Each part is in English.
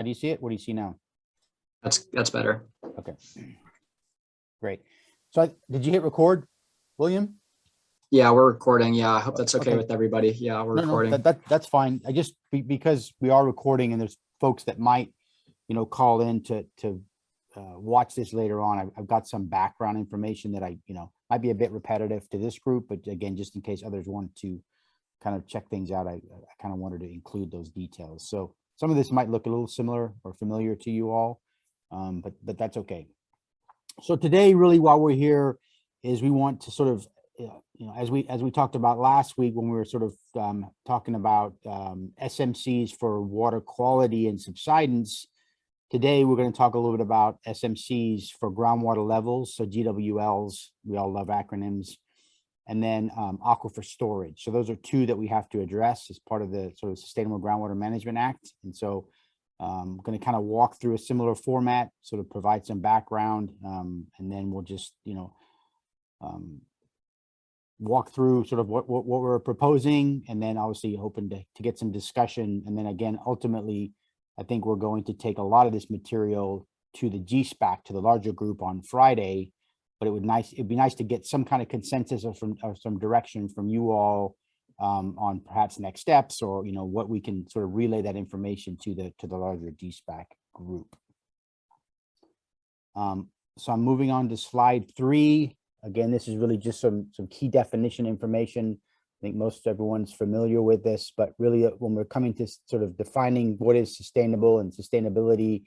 How do you see it? What do you see now? That's better. Okay, great. So did you hit record, William? Yeah, we're recording. Yeah, I hope that's okay Okay. with everybody. Yeah, we're recording. No, that's fine. I just because we are recording and there's folks that might, call in to watch this later on. I've got some background information that might be a bit repetitive to this group, but again, just in case others want to kind of check things out, I kind of wanted to include those details. So some of this might look a little similar or familiar to you all, but that's okay. So today, really, while we're here, is we want to sort of, as we talked about last week when we were sort of talking about SMCs for water quality and subsidence. Today, we're going to talk a little bit about SMCs for groundwater levels, so GWLs. We all love acronyms, and then aquifer storage. So those are two that we have to address as part of the sort of Sustainable Groundwater Management Act. And so I'm going to kind of walk through a similar format, sort of provide some background, and then we'll just, walk through sort of what we're proposing, and then obviously hoping to get some discussion. And then again, ultimately, I think we're going to take a lot of this material to the GSPAC, to the larger group on Friday, but it'd be nice to get some kind of consensus or some direction from you all on perhaps next steps, or what we can sort of relay that information to the larger GSPAC group. So I'm moving on to slide 3. Again, this is really just some key definition information. I think most everyone's familiar with this, but really when we're coming to sort of defining what is sustainable and sustainability,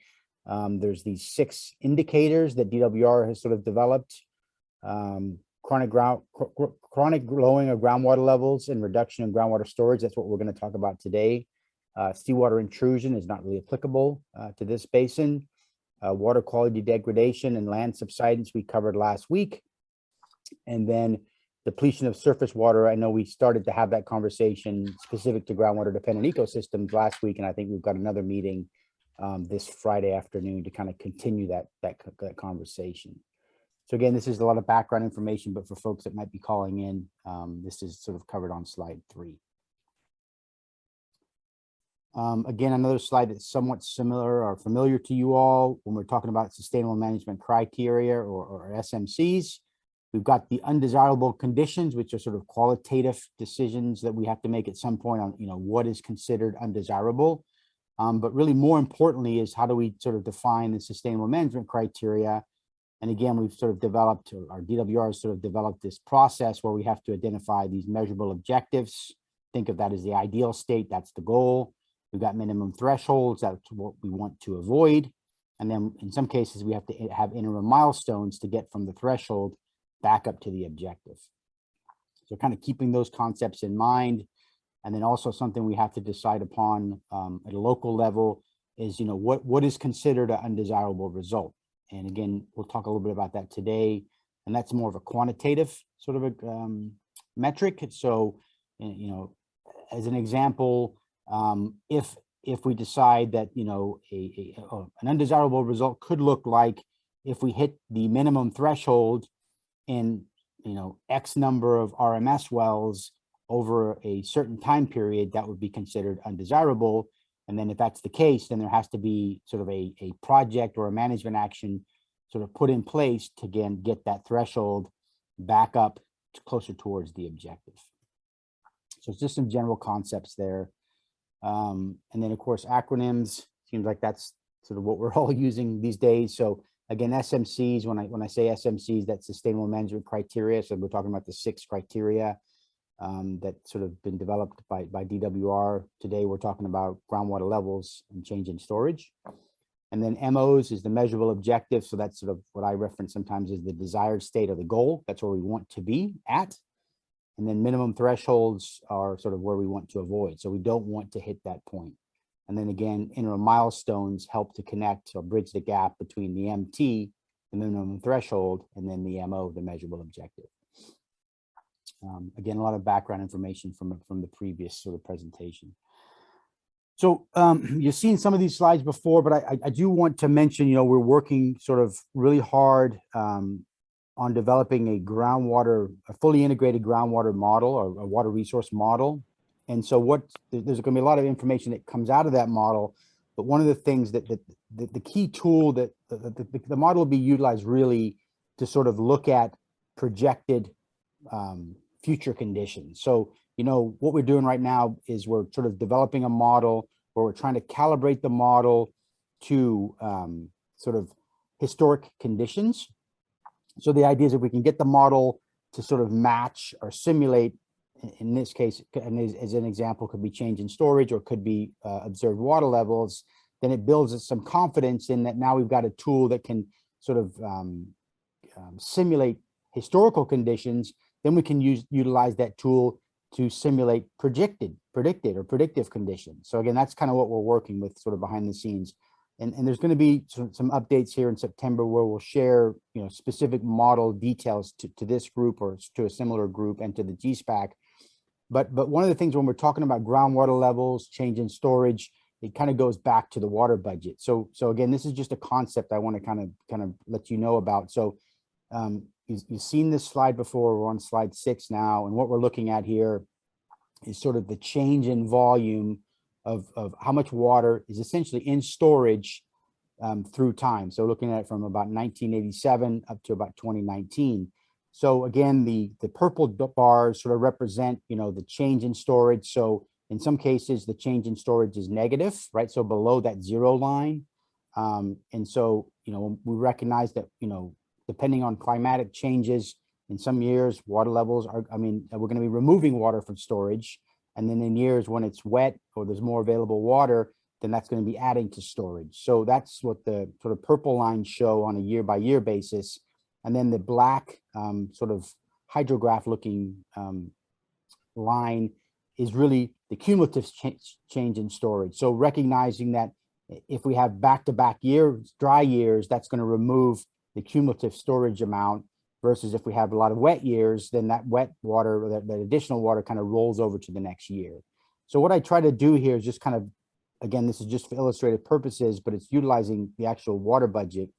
there's these 6 indicators that DWR has sort of developed. Chronic lowering of groundwater levels and reduction in groundwater storage. That's what we're going to talk about today. Seawater intrusion is not really applicable to this basin. Water quality degradation and land subsidence we covered last week. And then depletion of surface water. I know we started to have that conversation specific to groundwater dependent ecosystems last week, and I think we've got another meeting this Friday afternoon to kind of continue that conversation. So again, this is a lot of background information, but for folks that might be calling in, this is sort of covered on slide 3. Again, another slide that's somewhat similar or familiar to you all when we're talking about sustainable management criteria or SMCs. We've got the undesirable conditions, which are sort of qualitative decisions that we have to make at some point on, what is considered undesirable. But really more importantly is how do we sort of define the sustainable management criteria? And again, we've sort of developed, or our DWR has sort of developed this process where we have to identify these measurable objectives. Think of that as the ideal state, that's the goal. We've got minimum thresholds, that's what we want to avoid. And then in some cases, we have to have interim milestones to get from the threshold back up to the objective. So kind of keeping those concepts in mind. And then also something we have to decide upon at a local level is, what is considered an undesirable result? And again, we'll talk a little bit about that today. And that's more of a quantitative sort of a metric. So, as an example, if we decide that, an undesirable result could look like if we hit the minimum threshold in, X number of RMS wells over a certain time period, that would be considered undesirable. And then if that's the case, then there has to be sort of a project or a management action sort of put in place to, again, get that threshold back up closer towards the objective. So it's just some general concepts there. And then of course, acronyms, seems like that's sort of what we're all using these days. So again, SMCs, when I say SMCs, that's sustainable management criteria. So we're talking about the 6 criteria that sort of been developed by DWR. Today, we're talking about groundwater levels and change in storage. And then MOs is the measurable objective. So that's sort of what I reference sometimes as the desired state or the goal. That's where we want to be at. And then minimum thresholds are sort of where we want to avoid. So we don't want to hit that point. And then again, interim milestones help to connect or bridge the gap between the MT, the minimum threshold, and then the MO, the measurable objective. Again, a lot of background information from the previous sort of presentation. So you've seen some of these slides before, but I do want to mention, we're working sort of really hard on developing a fully integrated groundwater model or a water resource model. And so there's going to be a lot of information that comes out of that model, But one of the things that the key tool that the model will be utilized really to sort of look at projected future conditions. So, you know, what we're doing right now is we're sort of developing a model where we're trying to calibrate the model to sort of historic conditions. So the idea is if we can get the model to sort of match or simulate, in this case, and as an example, could be change in storage or could be observed water levels, then it builds us some confidence in that now we've got a tool that can sort of simulate historical conditions. Then we can utilize that tool to simulate predicted or predictive conditions. So again, that's kind of what we're working with sort of behind the scenes. And there's going to be some updates here in September where we'll share, you know, specific model details to this group or to a similar group and to the GSPAC. But one of the things when we're talking about groundwater levels, change in storage, it kind of goes back to the water budget. So again, this is just a concept I want to kind of let you know about. So you've seen this slide before. We're on slide 6 now, and what we're looking at here is sort of the change in volume of how much water is essentially in storage through time. So looking at it from about 1987 up to about 2019. So again, the purple bars sort of represent, you know, the change in storage. So in some cases, the change in storage is negative, right? So below that 0 line. And so, you know, we recognize that, you know, depending on climatic changes, in some years, water levels are, I mean, we're going to be removing water from storage. And then in years when it's wet or there's more available water, then that's going to be adding to storage. So that's what the sort of purple lines show on a year-by-year basis. And then the black sort of hydrograph looking line is really the cumulative change in storage. So recognizing that if we have back-to-back years, dry years, that's going to remove the cumulative storage amount, versus if we have a lot of wet years, then that wet water, or that additional water kind of rolls over to the next year. So what I try to do here is just kind of, again, this is just for illustrative purposes, but it's utilizing the actual water budget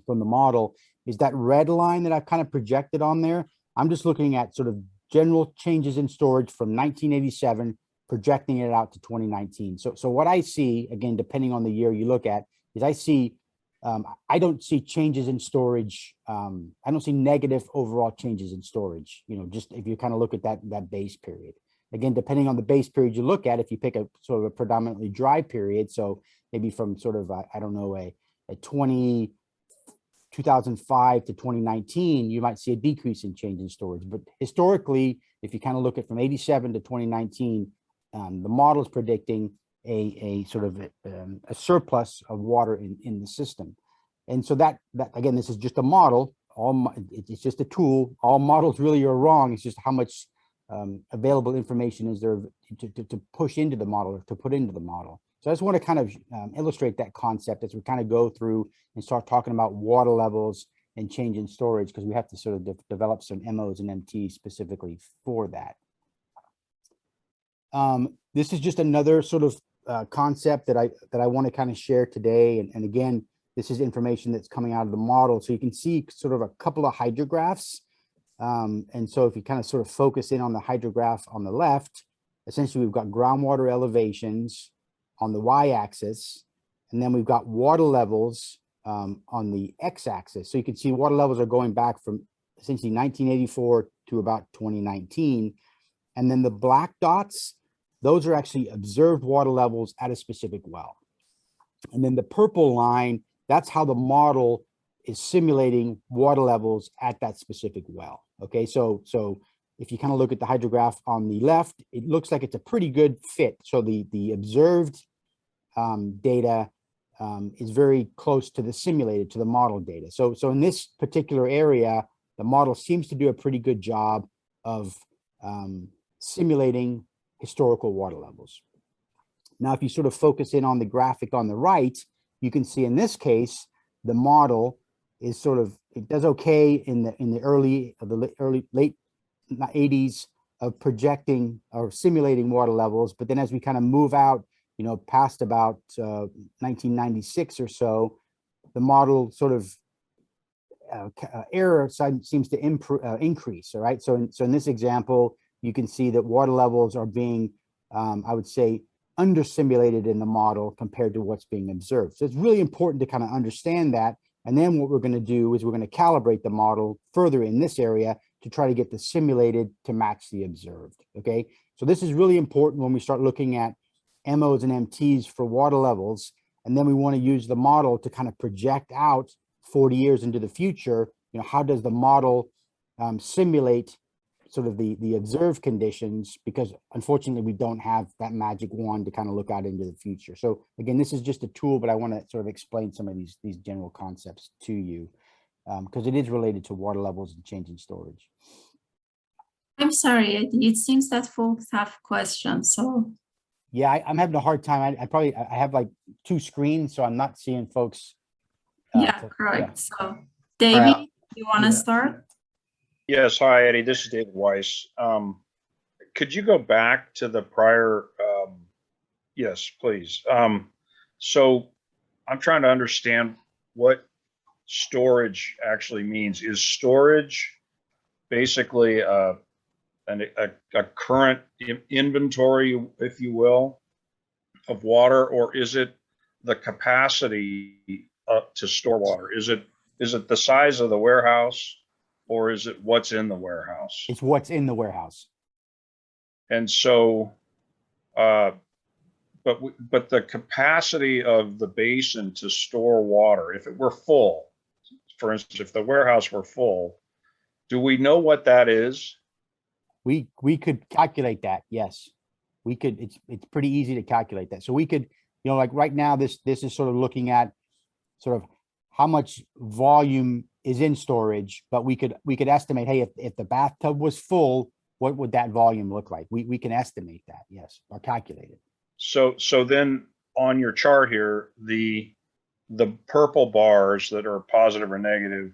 from the model, is that red line that I've kind of projected on there. I'm just looking at sort of general changes in storage from 1987, projecting it out to 2019. So what I see, again, depending on the year you look at, is I see I don't see changes in storage. I don't see negative overall changes in storage, you know, just if you kind of look at that base period. Again, depending on the base period you look at, if you pick a sort of a predominantly dry period, so maybe from sort of, I don't know, a 2005 to 2019, you might see a decrease in change in storage. But historically, if you kind of look at from 87 to 2019, the model is predicting a sort of a surplus of water in the system. And so that again, this is just a model. It's just a tool. All models really are wrong. It's just how much available information is there to push into the model or to put into the model. So I just want to kind of illustrate that concept as we kind of go through and start talking about water levels and change in storage, because we have to sort of develop some MOs and MTs specifically for that. This is just another sort of concept that I want to kind of share today. And again, this is information that's coming out of the model. So you can see sort of a couple of hydrographs. And so if you kind of sort of focus in on the hydrograph on the left, essentially we've got groundwater elevations on the y-axis, and then we've got water levels on the x-axis. So you can see water levels are going back from essentially 1984 to about 2019. And then the black dots, those are actually observed water levels at a specific well. And then the purple line, that's how the model is simulating water levels at that specific well. Okay, so if you kind of look at the hydrograph on the left, it looks like it's a pretty good fit. So the observed data is very close to the simulated, to the model data. So in this particular area, the model seems to do a pretty good job of simulating historical water levels. Now, if you sort of focus in on the graphic on the right, you can see in this case, the model is sort of, it does okay in the late 80s of projecting or simulating water levels. But then as we kind of move out, you know, past about 1996 or so, the model sort of error side seems to increase. All right. So in this example, you can see that water levels are being, I would say, under simulated in the model compared to what's being observed. So it's really important to kind of understand that. And then what we're going to do is we're going to calibrate the model further in this area to try to get the simulated to match the observed. Okay, so this is really important when we start looking at MOs and MTs for water levels. And then we want to use the model to kind of project out 40 years into the future. You know, how does the model simulate sort of the observed conditions, because unfortunately we don't have that magic wand to kind of look out into the future. So again, this is just a tool, but I want to sort of explain some of these general concepts to you because it is related to water levels and change in storage. I'm sorry, it seems that folks have questions, so. Yeah, I'm having a hard time. I have like 2 screens, so I'm not seeing folks. Yeah, correct. So David, you want to start? Yes, hi, Eddie. This is David Weiss. Could you go back to the prior? Yes, please. So I'm trying to understand what storage actually means. Is storage basically a current inventory, if you will, of water, or is it the capacity to store water? Is it the size of the warehouse? Or is it what's in the warehouse? It's what's in the warehouse. And so, but the capacity of the basin to store water, if it were full, for instance, if the warehouse were full, do we know what that is? We could calculate that. Yes, we could. It's pretty easy to calculate that. So we could, you know, like right now, this is sort of looking at sort of how much volume is in storage, but we could estimate, hey, if the bathtub was full, what would that volume look like? We can estimate that, yes, or calculate it. So then on your chart here, the purple bars that are positive or negative.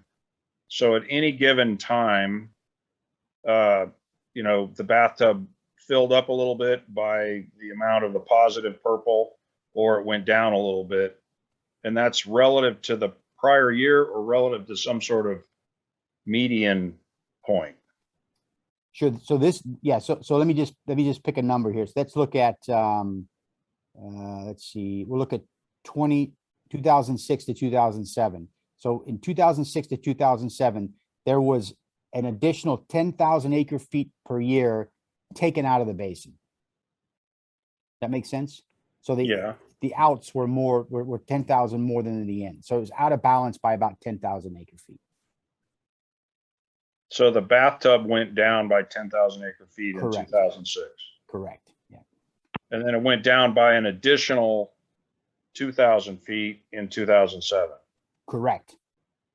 So at any given time, you know, the bathtub filled up a little bit by the amount of the positive purple, or it went down a little bit, and that's relative to the prior year or relative to some sort of median point? Sure. So this, yeah. So let me just pick a number here. So let's look at let's see. We'll look at 2006 to 2007. So in 2006 to 2007, there was an additional 10,000 acre feet per year taken out of the basin. That makes sense? So the outs were more, were 10,000 more than in the in. So it was out of balance by about 10,000 acre feet. So the bathtub went down by 10,000 acre feet in 2006. Correct. Yeah. And then it went down by an additional 2,000 feet in 2007. Correct.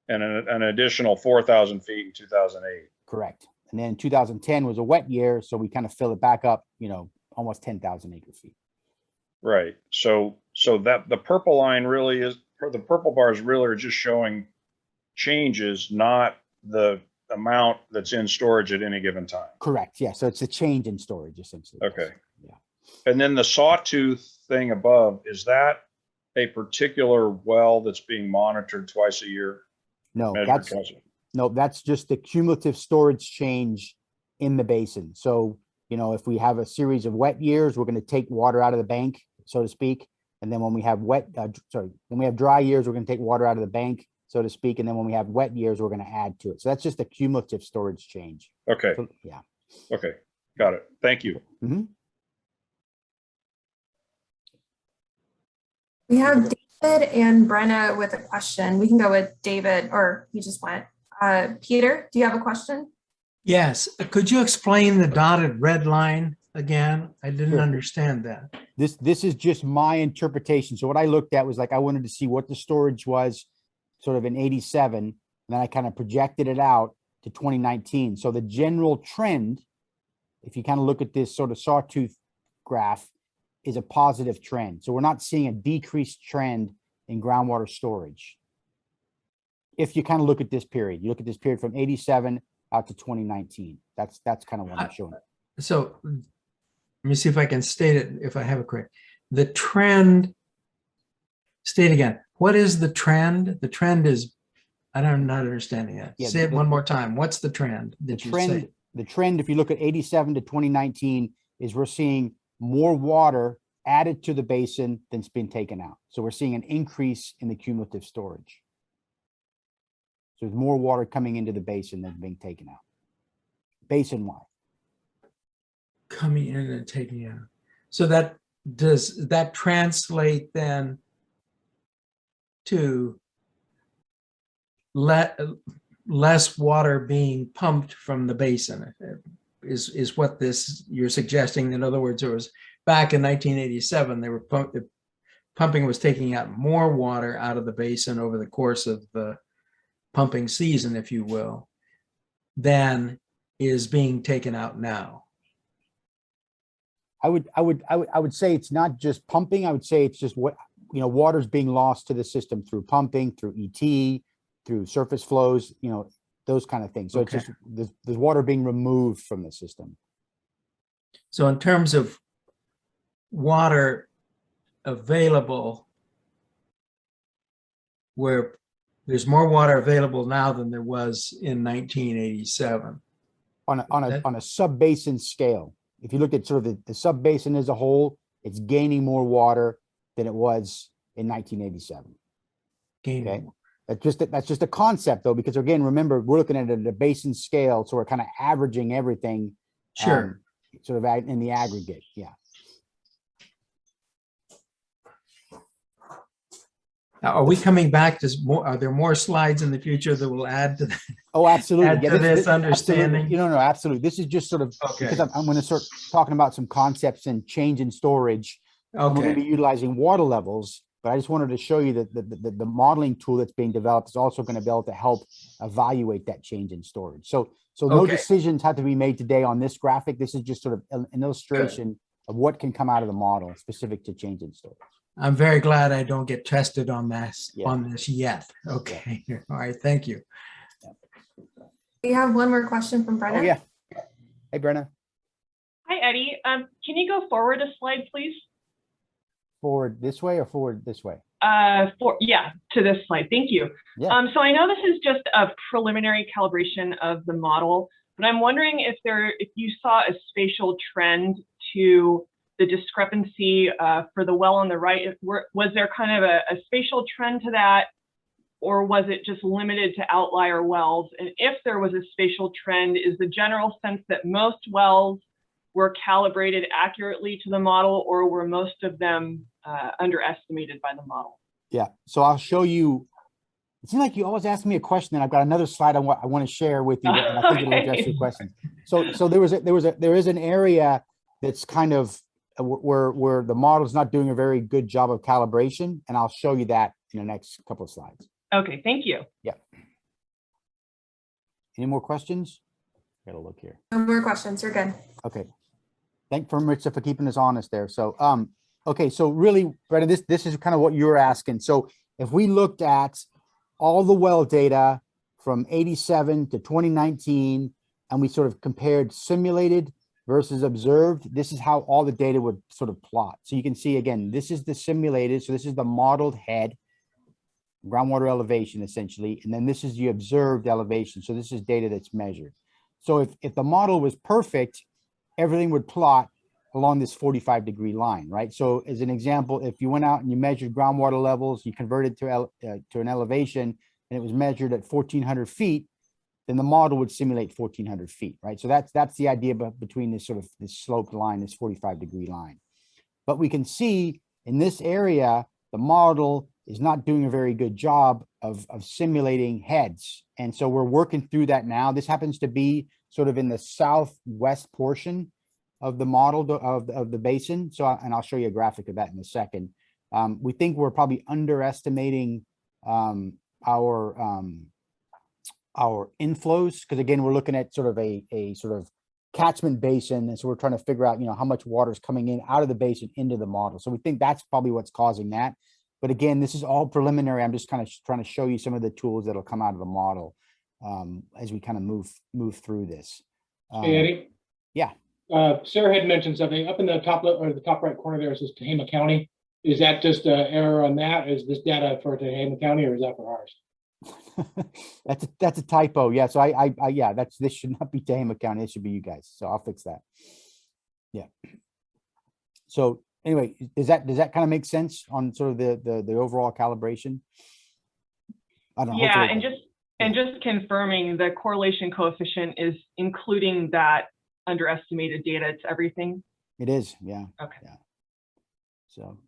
And an additional 4,000 feet in 2008. Correct. And then 2010 was a wet year, so we kind of fill it back up, you know, almost 10,000 acre feet. Right. So that the purple line really is, the purple bars really are just showing changes, not the amount that's in storage at any given time. Correct. Yeah. So it's a change in storage essentially. Okay. Yeah. And then the sawtooth thing above, is that a particular well that's being monitored twice a year? No, that's just the cumulative storage change in the basin. So, you know, if we have a series of wet years, we're going to take water out of the bank, so to speak. And then when we have when we have dry years, we're going to take water out of the bank, so to speak. And then when we have wet years, we're going to add to it. So that's just a cumulative storage change. Okay. So, yeah. Okay. Got it. Thank you. Mm-hmm. We have David and Brenna with a question. We can go with David, or he just went. Peter, do you have a question? Yes. Could you explain the dotted red line again? I didn't Sure. understand that. This is just my interpretation. So what I looked at was like, I wanted to see what the storage was sort of in 87. And then I kind of projected it out to 2019. So the general trend, if you kind of look at this sort of sawtooth graph, is a positive trend. So we're not seeing a decreased trend in groundwater storage. If you kind of look at this period, you look at this period from 87 out to 2019. That's kind of what I'm showing. So let me see if I can state it, if I have it correct. The trend, state again, what is the trend? The trend is, I'm not understanding that. Yeah, Say it one more time. What's the trend that you say? The trend, if you look at 87 to 2019, is we're seeing more water added to the basin than's been taken out. So we're seeing an increase in the cumulative storage. So there's more water coming into the basin than being taken out, basin-wide. Coming in and taking out. So that, does that translate then to less water being pumped from the basin? Is what this you're suggesting? In other words, it was back in 1987, they were pumping was taking out more water out of the basin over the course of the pumping season, if you will, than is being taken out now. I would say it's not just pumping. I would say it's just what, you know, water's being lost to the system through pumping, through ET, through surface flows, you know, those kind of things. So Okay. it's just, there's water being removed from the system. So in terms of water available, where there's more water available now than there was in 1987. On That- a sub-basin scale. If you look at sort of the sub-basin as a whole, it's gaining more water than it was in 1987. Gaining. Okay. That's just a concept though, because again, remember, we're looking at it at a basin scale. So we're kind of averaging everything. Sure. Sort of in the aggregate. Yeah. Now, are we coming back to more? Are there more slides in the future that will add to that? Oh, absolutely. Add to this absolutely. understanding? You know, no, absolutely. This is just sort of, Okay. because I'm going to start talking about some concepts and change in storage. And we're going to Okay. be utilizing water levels, but I just wanted to show you that the modeling tool that's being developed is also going to be able to help evaluate that change in storage. So no Okay. decisions have to be made today on this graphic. This is just sort of an illustration of what can come out of the model specific to change in storage. I'm very glad I don't get tested on this Yeah. on this yet. Okay. All right. Thank you. We have one more question from Brenna. Oh, yeah. Hey, Brenna. Hi, Eddie. Can you go forward a slide, please? Forward this way or forward this way? To this slide. Thank you. Yeah. So I know this is just a preliminary calibration of the model, but I'm wondering if you saw a spatial trend to the discrepancy for the well on the right. Was there kind of a spatial trend to that, or was it just limited to outlier wells? And if there was a spatial trend, is the general sense that most wells were calibrated accurately to the model, or were most of them underestimated by the model? Yeah. So I'll show you. It seems like you always ask me a question, and I've got another slide I want to share with you, and I think it'll address your question. So there is an area that's kind of where the model is not doing a very good job of calibration, and I'll show you that in the next couple of slides. Okay, thank you. Yeah. Any more questions? Got to look here. No more questions. You're good. Okay. Thank for Maritza for keeping us honest there. So, okay. So really, Brenda, this is kind of what you're asking. So if we looked at all the well data from 87 to 2019, and we sort of compared simulated versus observed, this is how all the data would sort of plot. So you can see, again, this is the simulated. So this is the modeled head, groundwater elevation, essentially. And then this is the observed elevation. So this is data that's measured. So if the model was perfect, everything would plot along this 45-degree line, right? So as an example, if you went out and you measured groundwater levels, you converted to an elevation, and it was measured at 1,400 feet, then the model would simulate 1,400 feet, right? So that's the idea between this sort of this sloped line, this 45-degree line. But we can see in this area, the model is not doing a very good job of simulating heads. And so we're working through that now. This happens to be sort of in the southwest portion of the model of the basin. So, and I'll show you a graphic of that in a second. We think we're probably underestimating our inflows, because again, we're looking at sort of a sort of catchment basin. And so we're trying to figure out, how much water is coming in out of the basin into the model. So we think that's probably what's causing that. But again, this is all preliminary. I'm just kind of trying to show you some of the tools that'll come out of the model as we kind of move through this. Hey, Eddie. Yeah. Sarah had mentioned something up in the top left or the top right corner there. It says Tehama County. Is that just an error on that? Is this data for Tehama County or is that for ours? That's a typo. Yeah. So this should not be Tehama County. It should be you guys. So I'll fix that. Yeah. So anyway, does that kind of make sense on sort of the overall calibration? I don't know. Yeah, hopefully- and just confirming the correlation coefficient is including that underestimated data to everything. It is, yeah. Okay. Yeah. So,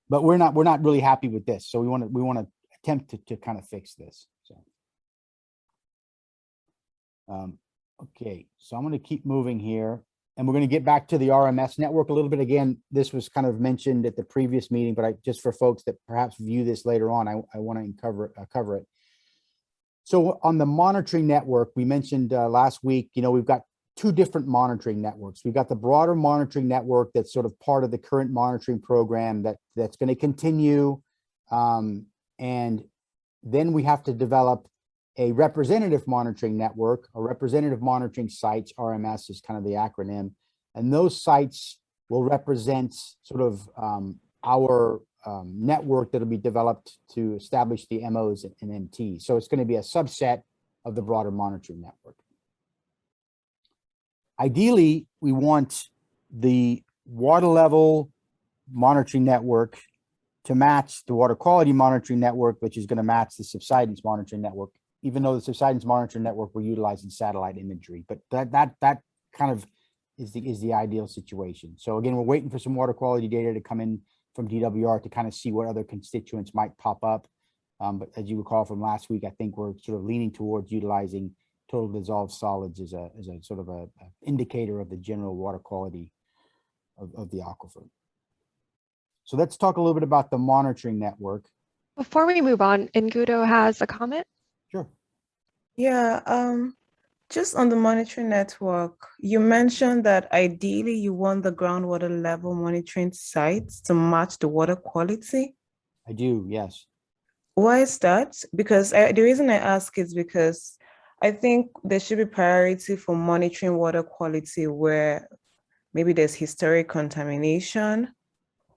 but we're not really happy with this. So we want to attempt to kind of fix this. So, okay, so I'm going to keep moving here, and we're going to get back to the RMS network a little bit. Again, this was kind of mentioned at the previous meeting, but just for folks that perhaps view this later on, I want to cover it. So on the monitoring network, we mentioned last week, we've got two different monitoring networks. We've got the broader monitoring network that's sort of part of the current monitoring program that's going to continue. And then we have to develop a representative monitoring network, or representative monitoring sites. RMS is kind of the acronym. And those sites will represent sort of our network that'll be developed to establish the MOs and MTs. So it's going to be a subset of the broader monitoring network. Ideally, we want the water level monitoring network to match the water quality monitoring network, which is going to match the subsidence monitoring network, even though the subsidence monitoring network we're utilizing satellite imagery. But that kind of is the ideal situation. So again, we're waiting for some water quality data to come in from DWR to kind of see what other constituents might pop up. But as you recall from last week, I think we're sort of leaning towards utilizing total dissolved solids as a sort of a indicator of the general water quality of the aquifer. So let's talk a little bit about the monitoring network. Before we move on, Ngudo has a comment. Sure. Yeah, just on the monitoring network, you mentioned that ideally you want the groundwater level monitoring sites to match the water quality. I do, yes. Why is that? Because the reason I ask is because I think there should be priority for monitoring water quality where maybe there's historic contamination,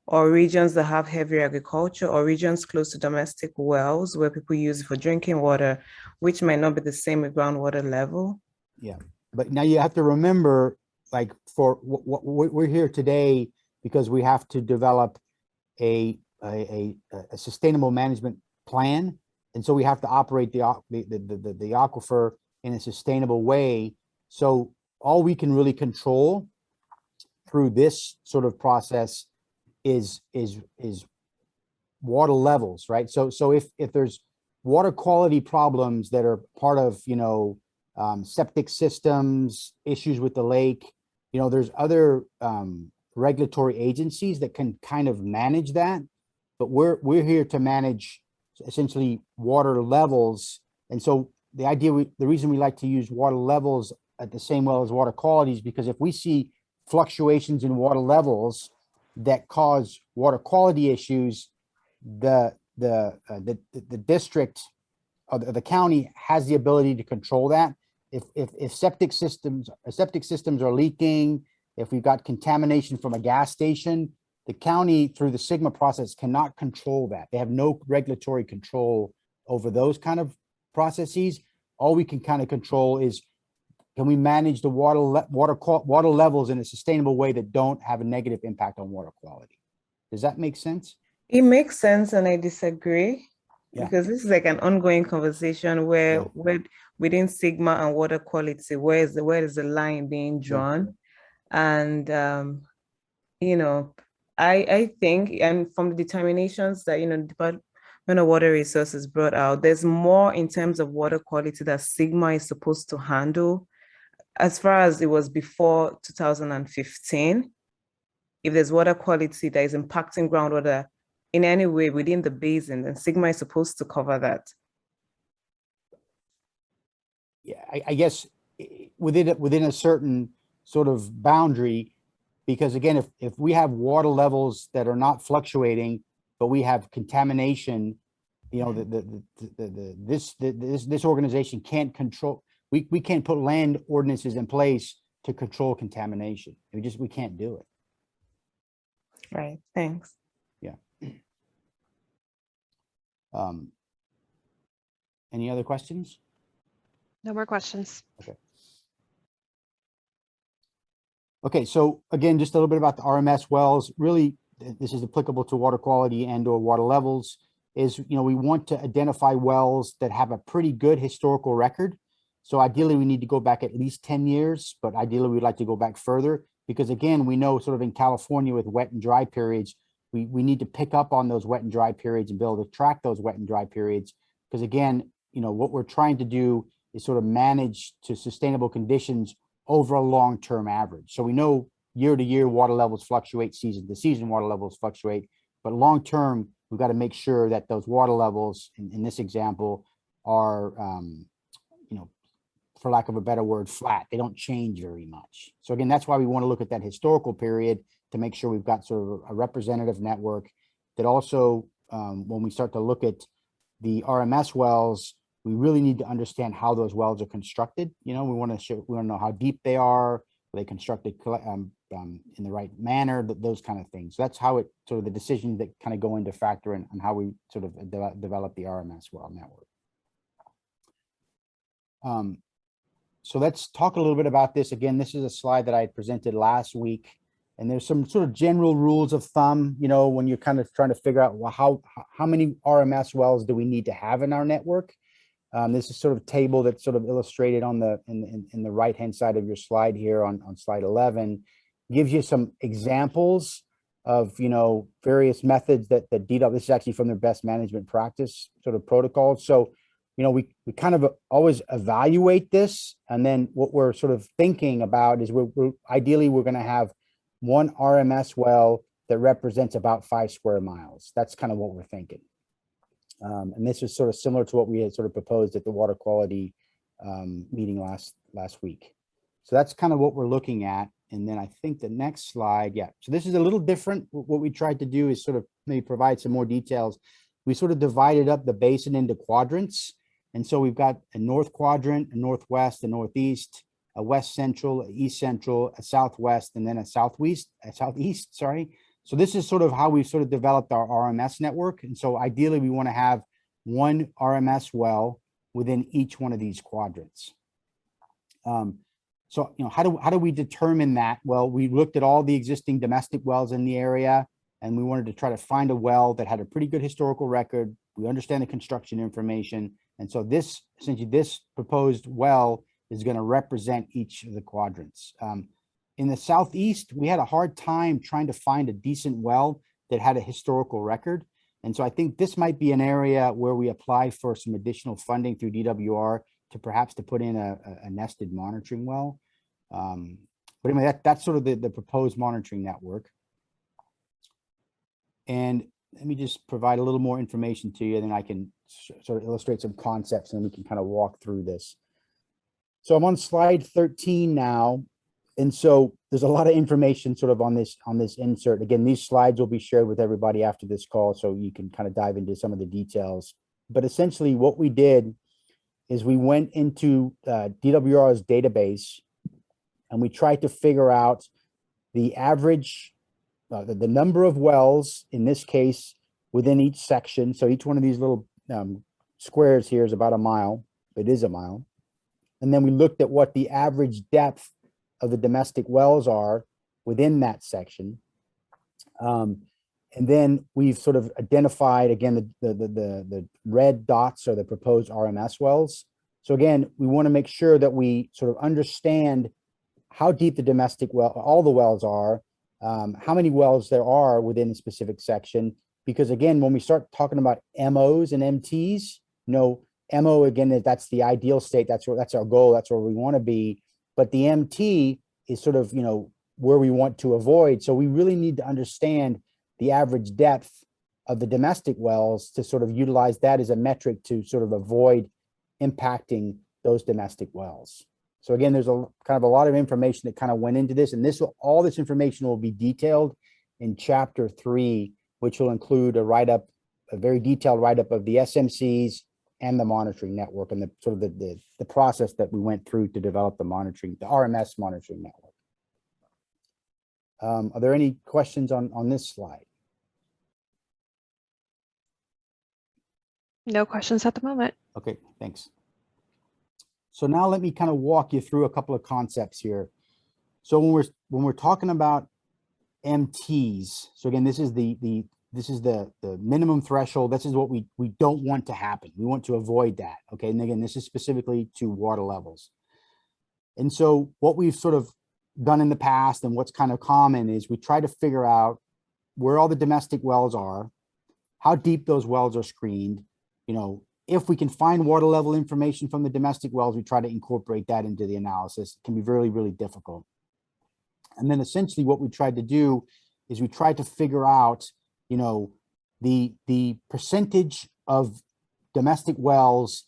or regions that have heavy agriculture, or regions close to domestic wells where people use it for drinking water, which might not be the same with groundwater level. Yeah, but now you have to remember, like for what we're here today because we have to develop a sustainable management plan, and so we have to operate the aquifer in a sustainable way. So all we can really control through this sort of process is water levels, right? So if there's water quality problems that are part of septic systems, issues with the lake, there's other regulatory agencies that can kind of manage that, but we're here to manage essentially water levels. And so the reason we like to use water levels at the same level as water quality is because if we see fluctuations in water levels that cause water quality issues, the district or the county has the ability to control that. If septic systems are leaking, if we've got contamination from a gas station, the county through the SIGMA process cannot control that. They have no regulatory control over those kind of processes. All we can kind of control is, can we manage the water levels in a sustainable way that don't have a negative impact on water quality? Does that make sense? It makes sense, and I disagree. Yeah. Because this is like an ongoing conversation where within Sigma and water quality, where is the line being drawn? And I think, and from the determinations that the Department of Water Resources brought out, there's more in terms of water quality that Sigma is supposed to handle. As far as it was before 2015, if there's water quality that is impacting groundwater in any way within the basin, then Sigma is supposed to cover that. Yeah, I guess within a certain sort of boundary, because again, if we have water levels that are not fluctuating, but we have contamination, this organization can't control. We can't put land ordinances in place to control contamination. We can't do it. Right. Thanks. Yeah. Any other questions? No more questions. Okay. Okay, so again, just a little bit about the RMS wells. Really, this is applicable to water quality and or water levels. Is, you know, we want to identify wells that have a pretty good historical record. So ideally, we need to go back at least 10 years, but ideally, we'd like to go back further because again, we know sort of in California with wet and dry periods, we need to pick up on those wet and dry periods and be able to track those wet and dry periods. Because again, you know, what we're trying to do is sort of manage to sustainable conditions over a long-term average. So we know year to year water levels fluctuate, season to season water levels fluctuate, but long-term, we've got to make sure that those water levels in this example are, you know, for lack of a better word, flat. They don't change very much. So again, that's why we want to look at that historical period to make sure we've got sort of a representative network that also, when we start to look at the RMS wells, we really need to understand how those wells are constructed. You know, we want to know how deep they are they constructed in the right manner, those kind of things. So that's how it sort of the decisions that kind of go into factor in on how we sort of develop the RMS well network. So let's talk a little bit about this. Again, this is a slide that I presented last week, and there's some sort of general rules of thumb, you know, when you're kind of trying to figure out, well, how many RMS wells do we need to have in our network? This is sort of table that's sort of illustrated on the in the right hand side of your slide here on slide 11, gives you some examples of, you know, various methods that DW, this is actually from their best management practice sort of protocols. So, you know, we kind of always evaluate this, and then what we're sort of thinking about is ideally we're going to have one RMS well that represents about 5 square miles. That's kind of what we're thinking. And this is sort of similar to what we had sort of proposed at the water quality meeting last week. So that's kind of what we're looking at. And then I think the next slide, yeah. So this is a little different. What we tried to do is sort of maybe provide some more details. We sort of divided up the basin into quadrants. And so we've got a north quadrant, a northwest, a northeast, a west central, a east central, a southwest, and then a southeast, sorry. So this is sort of how we've sort of developed our RMS network. And so ideally we want to have one RMS well within each one of these quadrants. So, you know, how do we determine that? Well, we looked at all the existing domestic wells in the area, and we wanted to try to find a well that had a pretty good historical record. We understand the construction information. And so this, essentially this proposed well is going to represent each of the quadrants. In the southeast, we had a hard time trying to find a decent well that had a historical record. And so I think this might be an area where we apply for some additional funding through DWR to perhaps to put in a nested monitoring well. But anyway, that's sort of the proposed monitoring network. And let me just provide a little more information to you, and then I can sort of illustrate some concepts, and we can kind of walk through this. So I'm on slide 13 now. And so there's a lot of information sort of on this insert. Again, these slides will be shared with everybody after this call, so you can kind of dive into some of the details. But essentially what we did is we went into DWR's database, and we tried to figure out the average, the number of wells, in this case, within each section. So each one of these little squares here is about a mile. It is a mile. And then we looked at what the average depth of the domestic wells are within that section. And then we've sort of identified, again, the red dots are the proposed RMS wells. So again, we want to make sure that we sort of understand how deep the domestic well, all the wells are, how many wells there are within a specific section. Because again, when we start talking about MOs and MTs, you know, MO, again, that's the ideal state. That's our goal. That's where we want to be. But the MT is sort of, you know, where we want to avoid. So we really need to understand the average depth of the domestic wells to sort of utilize that as a metric to sort of avoid impacting those domestic wells. So again, there's a kind of a lot of information that kind of went into this, and all this information will be detailed in chapter 3, which will include a very detailed write-up of the SMCs and the monitoring network, and the sort of the process that we went through to develop the RMS monitoring network. Are there any questions on this slide? No questions at the moment. Okay, thanks. So now let me kind of walk you through a couple of concepts here. So when we're talking about MTs, so again, this is the minimum threshold. This is what we don't want to happen. We want to avoid that. Okay, and again, this is specifically to water levels. And so what we've sort of done in the past and what's kind of common is we try to figure out where all the domestic wells are, how deep those wells are screened. You know, if we can find water level information from the domestic wells, we try to incorporate that into the analysis. It can be really, really difficult. And then essentially what we tried to do is we tried to figure out, you know, the percentage of domestic wells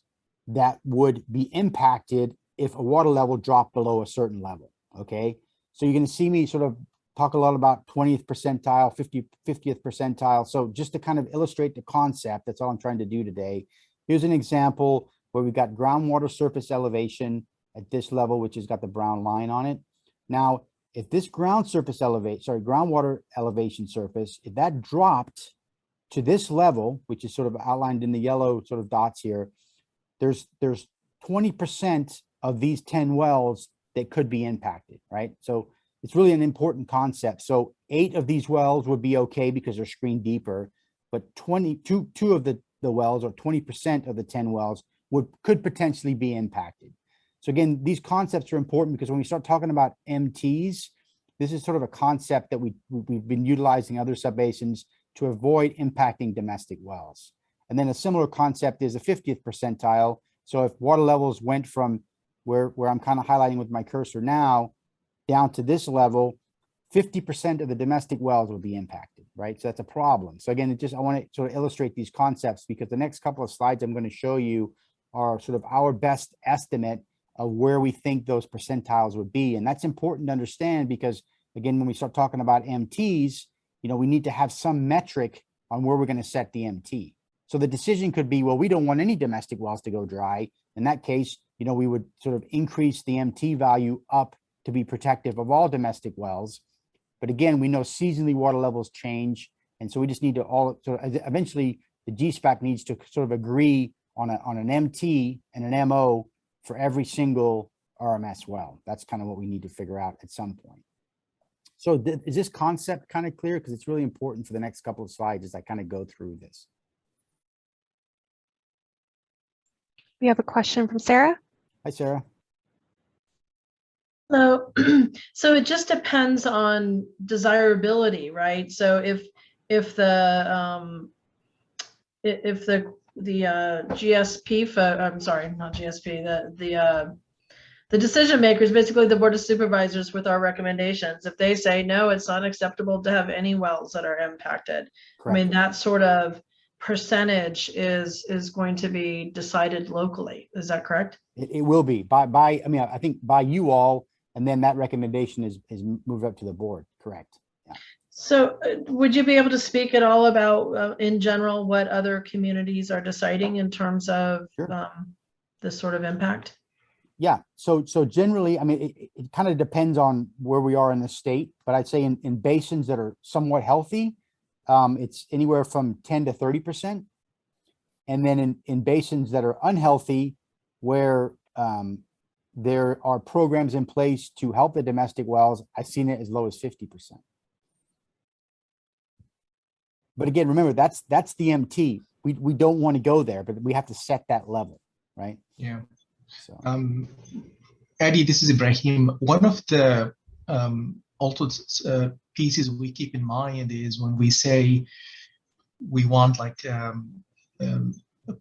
that would be impacted if a water level dropped below a certain level. Okay, so you're going to see me sort of talk a lot about 20th percentile, 50th percentile. So just to kind of illustrate the concept, that's all I'm trying to do today. Here's an example where we've got groundwater surface elevation at this level, which has got the brown line on it. Now, if this groundwater elevation surface, if that dropped to this level, which is sort of outlined in the yellow sort of dots here, there's 20% of these 10 wells that could be impacted, right? So it's really an important concept. So 8 of these wells would be okay because they're screened deeper, but 22 of the wells, or 20% of the 10 wells, could potentially be impacted. So again, these concepts are important because when we start talking about MTs, this is sort of a concept that we've been utilizing other subbasins to avoid impacting domestic wells. And then a similar concept is a 50th percentile. So if water levels went from where I'm kind of highlighting with my cursor now, down to this level, 50% of the domestic wells will be impacted, right? So that's a problem. So again, I want to sort of illustrate these concepts because the next couple of slides I'm going to show you are sort of our best estimate of where we think those percentiles would be. And that's important to understand because, again, when we start talking about MTs, you know, we need to have some metric on where we're going to set the MT. So the decision could be, well, we don't want any domestic wells to go dry. In that case, you know, we would sort of increase the MT value up to be protective of all domestic wells. But again, we know seasonally water levels change. And so we just need to eventually the GSPAC needs to sort of agree on an MT and an MO for every single RMS well. That's kind of what we need to figure out at some point. So is this concept kind of clear? Because it's really important for the next couple of slides as I kind of go through this. We have a question from Sarah. Hi, Sarah. So, so it just depends on desirability, right? So if the GSP, I'm sorry, not GSP, the decision makers, basically the board of supervisors with our recommendations, if they say, no, it's not acceptable to have any wells that are impacted. Correct. I mean, that sort of percentage is going to be decided locally. Is that correct? It will be by, I mean, I think by you all, and then that recommendation is moved up to the board. Correct. Yeah. So would you be able to speak at all about, in general, what other communities are deciding in terms of sure. This sort of impact? Yeah. So generally, I mean, it kind of depends on where we are in the state, but I'd say in basins that are somewhat healthy, it's anywhere from 10 to 30%. And then in basins that are unhealthy, where there are programs in place to help the domestic wells, I've seen it as low as 50%. But again, remember, that's the MT. We don't want to go there, but we have to set that level, right? Yeah. So. Eddie, this is Ibrahim. One of the also pieces we keep in mind is when we say we want like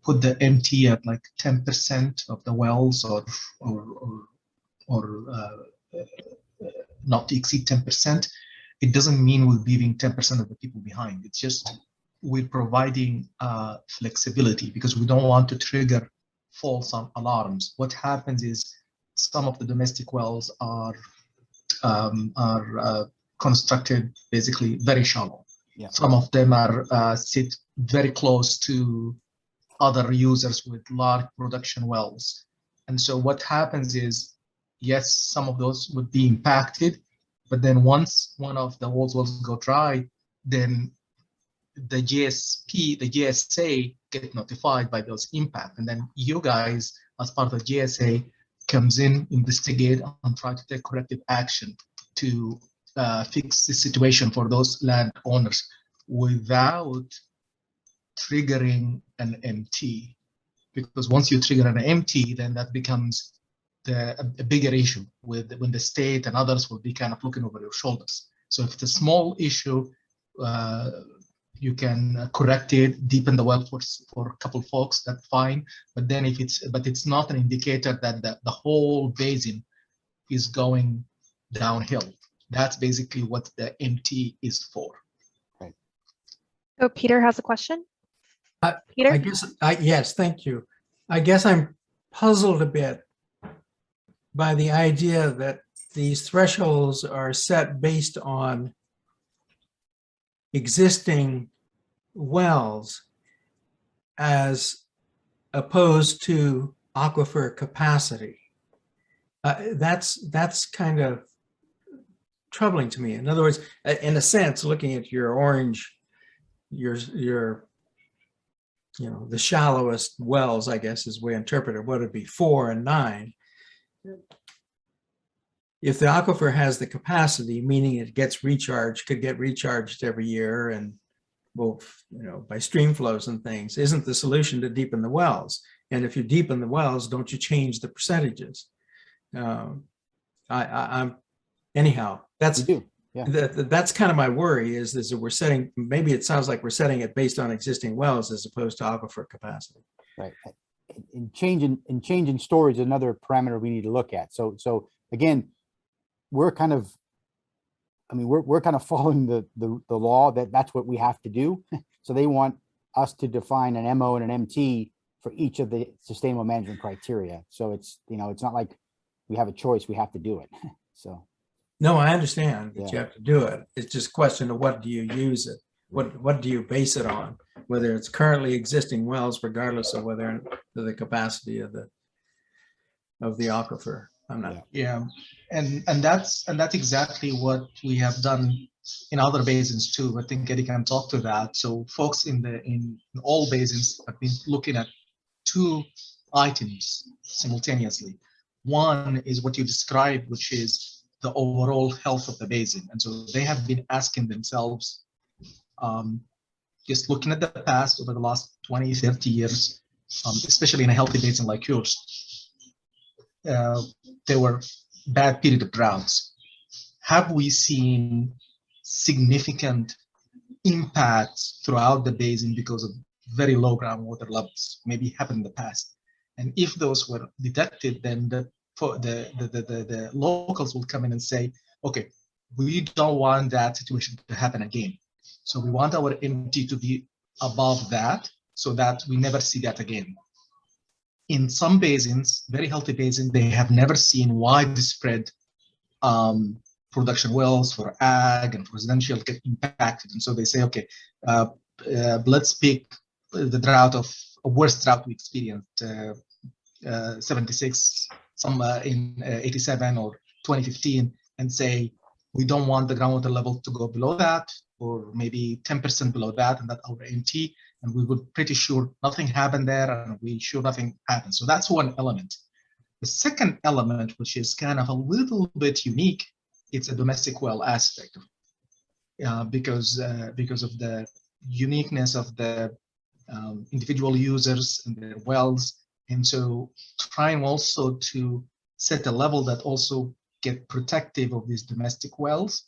put the MT at like 10% of the wells or not to exceed 10%. It doesn't mean we're leaving 10% of the people behind. It's just we're providing flexibility because we don't want to trigger false alarms. What happens is some of the domestic wells are constructed basically very shallow. Yeah. Some of them are sit very close to other users with large production wells. And so what happens is, yes, some of those would be impacted, but then once one of the wells go dry, then the GSP, the GSA get notified by those impact. And then you guys, as part of the GSA, comes in, investigate, and try to take corrective action. to fix the situation for those landowners without triggering an MT. Because once you trigger an MT, then that becomes a bigger issue when the state and others will be kind of looking over your shoulders. So if it's a small issue, you can correct it, deepen the well for a couple folks, that's fine. But then if it's not an indicator that the whole basin is going downhill. That's basically what the MT is for. Right. So Peter has a question. Peter? I guess, yes, thank you. I guess I'm puzzled a bit by the idea that these thresholds are set based on existing wells as opposed to aquifer capacity. That's kind of troubling to me. In other words, in a sense, looking at your orange, your the shallowest wells, I guess, as we interpret it, what would be 4 and 9. If the aquifer has the capacity, meaning it gets recharged, could get recharged every year, and well, by stream flows and things, isn't the solution to deepen the wells? And if you deepen the wells, don't you change the percentages? Anyhow, that's that's kind of my worry is that we're setting, maybe it sounds like we're setting it based on existing wells as opposed to aquifer capacity. Right. And change in storage is another parameter we need to look at. So again, we're kind of following the law that's what we have to do. So they want us to define an MO and an MT for each of the sustainable management criteria. So it's, it's not like we have a choice, we have to do it. So. No, I understand that you have to do it. It's just a question of what do you use it? What do you base it on? Whether it's currently existing wells, regardless of whether the capacity of the aquifer. I'm not. Yeah, and that's exactly what we have done in other basins too. I think Eddie can talk to that. So folks in all basins have been looking at 2 items simultaneously. One is what you described, which is the overall health of the basin. And so they have been asking themselves, just looking at the past over the last 20, 30 years, especially in a healthy basin like yours, there were bad period of droughts. Have we seen significant impacts throughout the basin because of very low groundwater levels? Maybe happened in the past. And if those were detected, then the locals will come in and say, okay, we don't want that situation to happen again. So we want our MT to be above that so that we never see that again. In some basins, very healthy basins, they have never seen widespread production wells for ag and residential get impacted. And so they say, okay, let's pick the drought of a worst drought we experienced, 76, some in 87 or 2015, and say, we don't want the groundwater level to go below that, or maybe 10% below that, and that's our MT. And we were pretty sure nothing happened there, and we sure nothing happened. So that's one element. The second element, which is kind of a little bit unique, it's a domestic well aspect, because of the uniqueness of the individual users and their wells. And so trying also to set a level that also get protective of these domestic wells,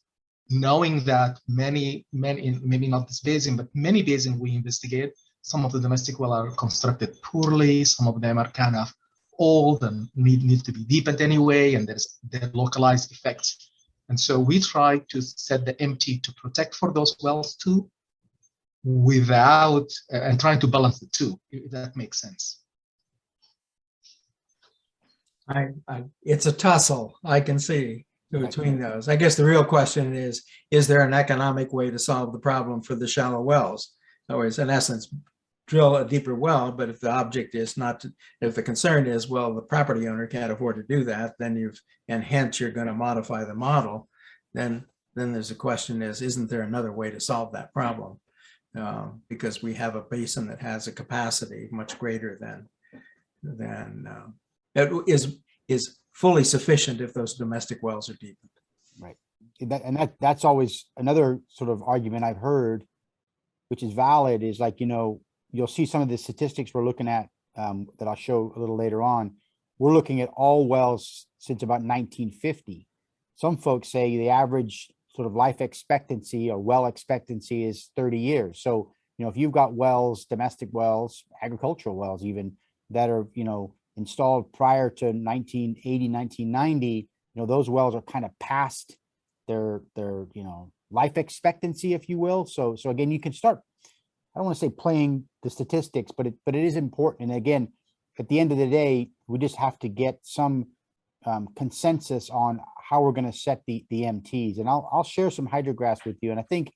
knowing that many, maybe not this basin, but many basins we investigate, some of the domestic wells are constructed poorly, some of them are kind of old and need to be deepened anyway, and there's localized effects. And so we try to set the MT to protect for those wells too, without, and trying to balance the two, if that makes sense. It's a tussle, I can see, between those. I guess the real question is there an economic way to solve the problem for the shallow wells? In other words, in essence, drill a deeper well, but if the object is not to, if the concern is, well, the property owner can't afford to do that, then and hence you're going to modify the model, then there's a question isn't there another way to solve that problem? Because we have a basin that has a capacity much greater than that is fully sufficient if those domestic wells are deepened. Right. That's always another sort of argument I've heard, which is valid, is like, you'll see some of the statistics we're looking at that I'll show a little later on. We're looking at all wells since about 1950. Some folks say the average sort of life expectancy or well expectancy is 30 years. So, if you've got wells, domestic wells, agricultural wells even, that are, installed prior to 1980, 1990, those wells are kind of past their life expectancy, if you will. So again, you can start, I don't want to say playing the statistics, but it is important. And again, at the end of the day, we just have to get some consensus on how we're going to set the MTs. And I'll share some hydrographs with you. And I think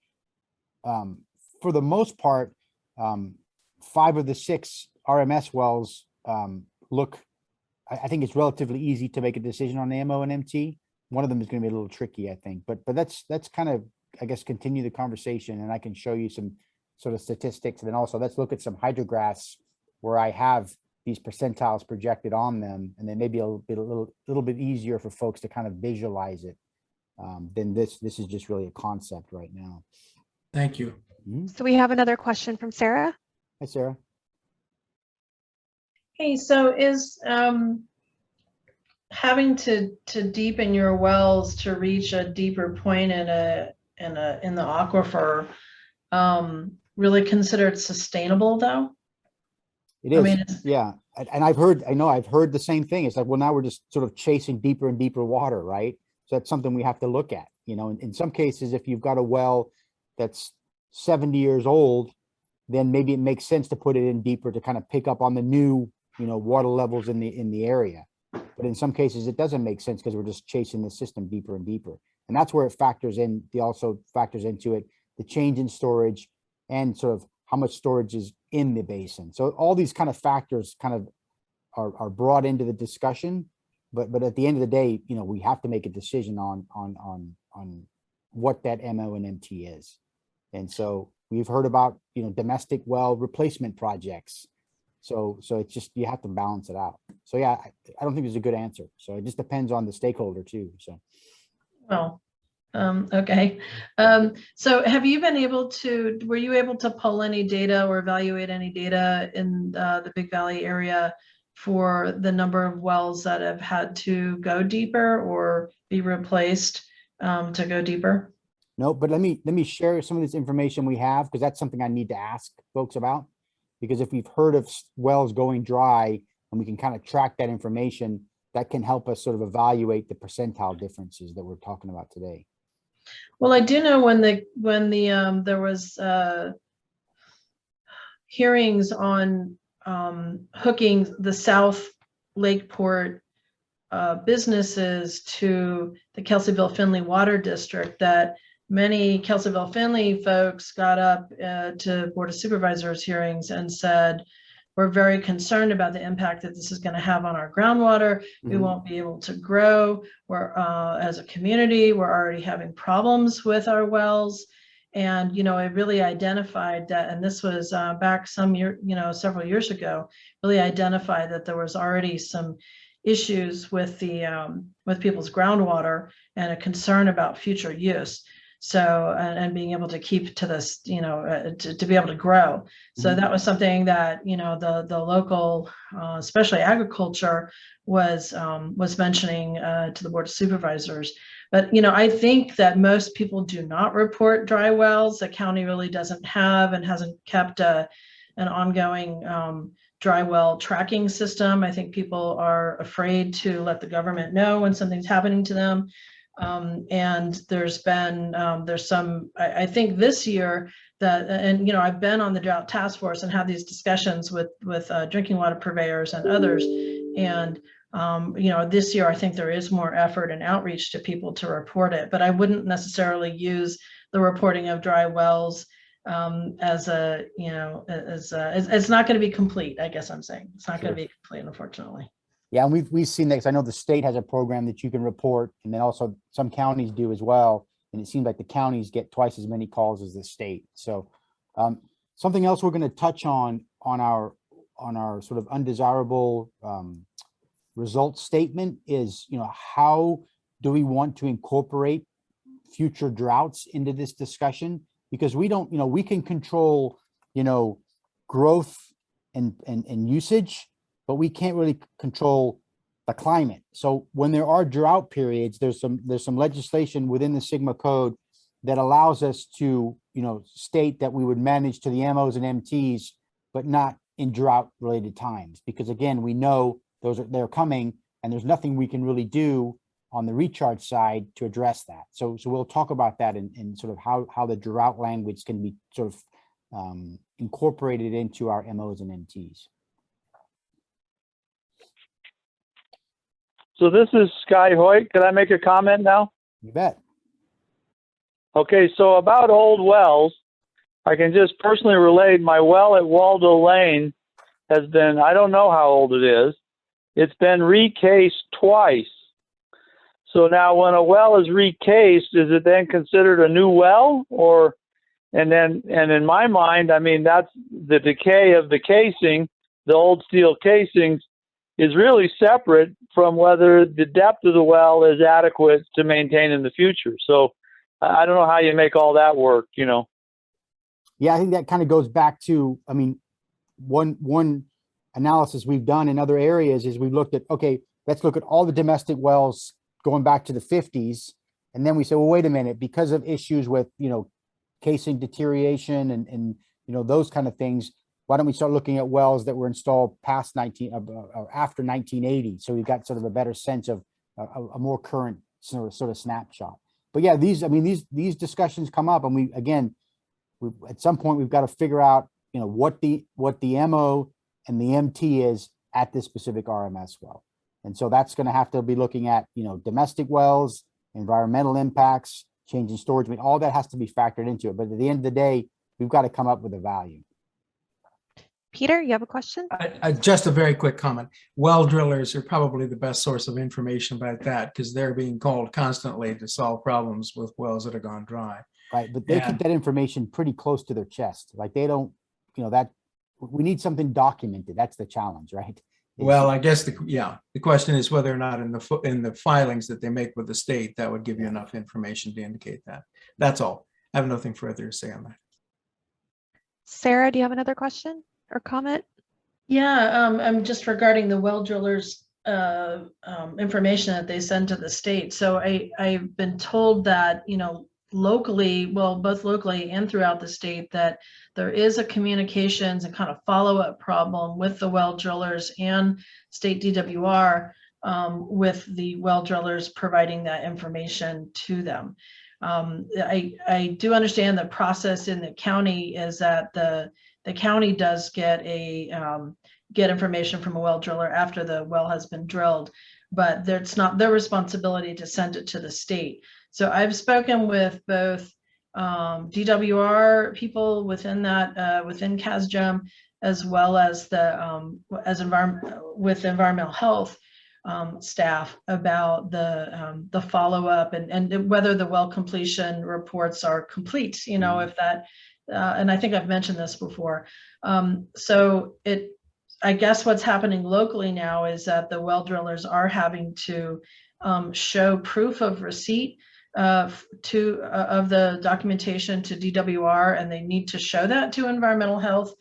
for the most part, 5 of the 6 RMS wells look, I think it's relatively easy to make a decision on the MO and MT. One of them is going to be a little tricky, I think, but that's kind of, I guess, continue the conversation, and I can show you some sort of statistics. And then also let's look at some hydrographs where I have these percentiles projected on them, and then maybe a little bit easier for folks to kind of visualize it than this is just really a concept right now. Thank you. So we have another question from Sarah. Hi, Sarah. Hey, so is having to deepen your wells to reach a deeper point in the aquifer really considered sustainable though? It is, yeah. And I've heard the same thing. It's like, well, now we're just sort of chasing deeper and deeper water, right? So that's something we have to look at. In some cases, if you've got a well that's 70 years old, then maybe it makes sense to put it in deeper to kind of pick up on the new, water levels in the area. But in some cases, it doesn't make sense because we're just chasing the system deeper and deeper. And that's where it factors in. It also factors into it, the change in storage and sort of how much storage is in the basin. So all these kind of factors kind of are brought into the discussion. But at the end of the day, we have to make a decision on what that MO and MT is. And so we've heard about, domestic well replacement projects. So it's just, you have to balance it out. So yeah, I don't think there's a good answer. So it just depends on the stakeholder too. So. Well, okay. So have you been able to, were you able to pull any data or evaluate any data in the Big Valley area for the number of wells that have had to go deeper or be replaced to go deeper? No, but let me share some of this information we have, because that's something I need to ask folks about. Because if we've heard of wells going dry and we can kind of track that information, that can help us sort of evaluate the percentile differences that we're talking about today. Well, I do know when there was hearings on hooking the South Lakeport businesses to the Kelseyville-Finley Water District, that many Kelseyville-Finley folks got up to Board of Supervisors hearings and said, we're very concerned about the impact that this is going to have on our groundwater. We won't be able to grow. We're as a community, we're already having problems with our wells. And, it really identified that, and this was back several years ago, really identified that there was already some issues with people's groundwater and a concern about future use. So, and being able to keep to this, to be able to grow. So that was something that, the local, especially agriculture, was mentioning to the Board of Supervisors. But, I think that most people do not report dry wells. The county really doesn't have and hasn't kept an ongoing dry well tracking system. I think people are afraid to let the government know when something's happening to them. And there's some, I think this year that, and, I've been on the drought task force and have these discussions with drinking water purveyors and others. And, this year, I think there is more effort and outreach to people to report it, but I wouldn't necessarily use the reporting of dry wells it's not going to be complete. I guess I'm saying it's not going to be complete, unfortunately. Yeah, and we've seen that, because I know the state has a program that you can report, and then also some counties do as well. And it seems like the counties get twice as many calls as the state. So something else we're going to touch on our sort of undesirable results statement is, how do we want to incorporate future droughts into this discussion, because we don't, we can control, growth and usage, but we can't really control the climate. So when there are drought periods, there's some legislation within the Sigma code that allows us to, state that we would manage to the MOs and MTs, but not in drought related times, because again, we know they're coming and there's nothing we can really do on the recharge side to address that. So we'll talk about that in sort of how the drought language can be sort of incorporated into our MOs and MTs. So this is Sky Hoyt. Could I make a comment now? You bet. Okay, so about old wells, I can just personally relate. My well at Waldo Lane has been, I don't know how old it is. It's been recased twice. So now when a well is recased, is it then considered a new well? Or, and in my mind, I mean, that's the decay of the casing, the old steel casings is really separate from whether the depth of the well is adequate to maintain in the future. So I don't know how you make all that work, Yeah, I think that kind of goes back to, I mean, one analysis we've done in other areas is we've looked at, okay, let's look at all the domestic wells going back to the 50s. And then we say, well, wait a minute, because of issues with, casing deterioration and those kind of things, why don't we start looking at wells that were installed past after 1980? So we got sort of a better sense of a more current sort of snapshot. But yeah, these discussions come up, and we at some point we've got to figure out, what the MO and the MT is at this specific RMS well. And so that's going to have to be looking at, domestic wells, environmental impacts, change in storage. I mean, all that has to be factored into it. But at the end of the day, we've got to come up with a value. Peter, you have a question? Just a very quick comment. Well drillers are probably the best source of information about that, because they're being called constantly to solve problems with wells that have gone dry. Right, but they keep that information pretty close to their chest. Like they don't, that we need something documented. That's the challenge, right? Well, I guess the question is whether or not in the filings that they make with the state, that would give you enough information to indicate that. That's all. I have nothing further to say on that. Sarah, do you have another question or comment? Yeah, I'm just regarding the well drillers information that they send to the state. So I've been told that, locally, well, both locally and throughout the state, that there is a communications and kind of follow-up problem with the well drillers and state DWR with the well drillers providing that information to them. I do understand the process in the county is that the county does get information from a well driller after the well has been drilled, but it's not their responsibility to send it to the state. So I've spoken with both DWR people within that within CASGEM, as well as with environmental health staff about the follow-up and whether the well completion reports are complete. If that and I think I've mentioned this before. So I guess what's happening locally now is that the well drillers are having to show proof of receipt of the documentation to DWR, and they need to show that to environmental health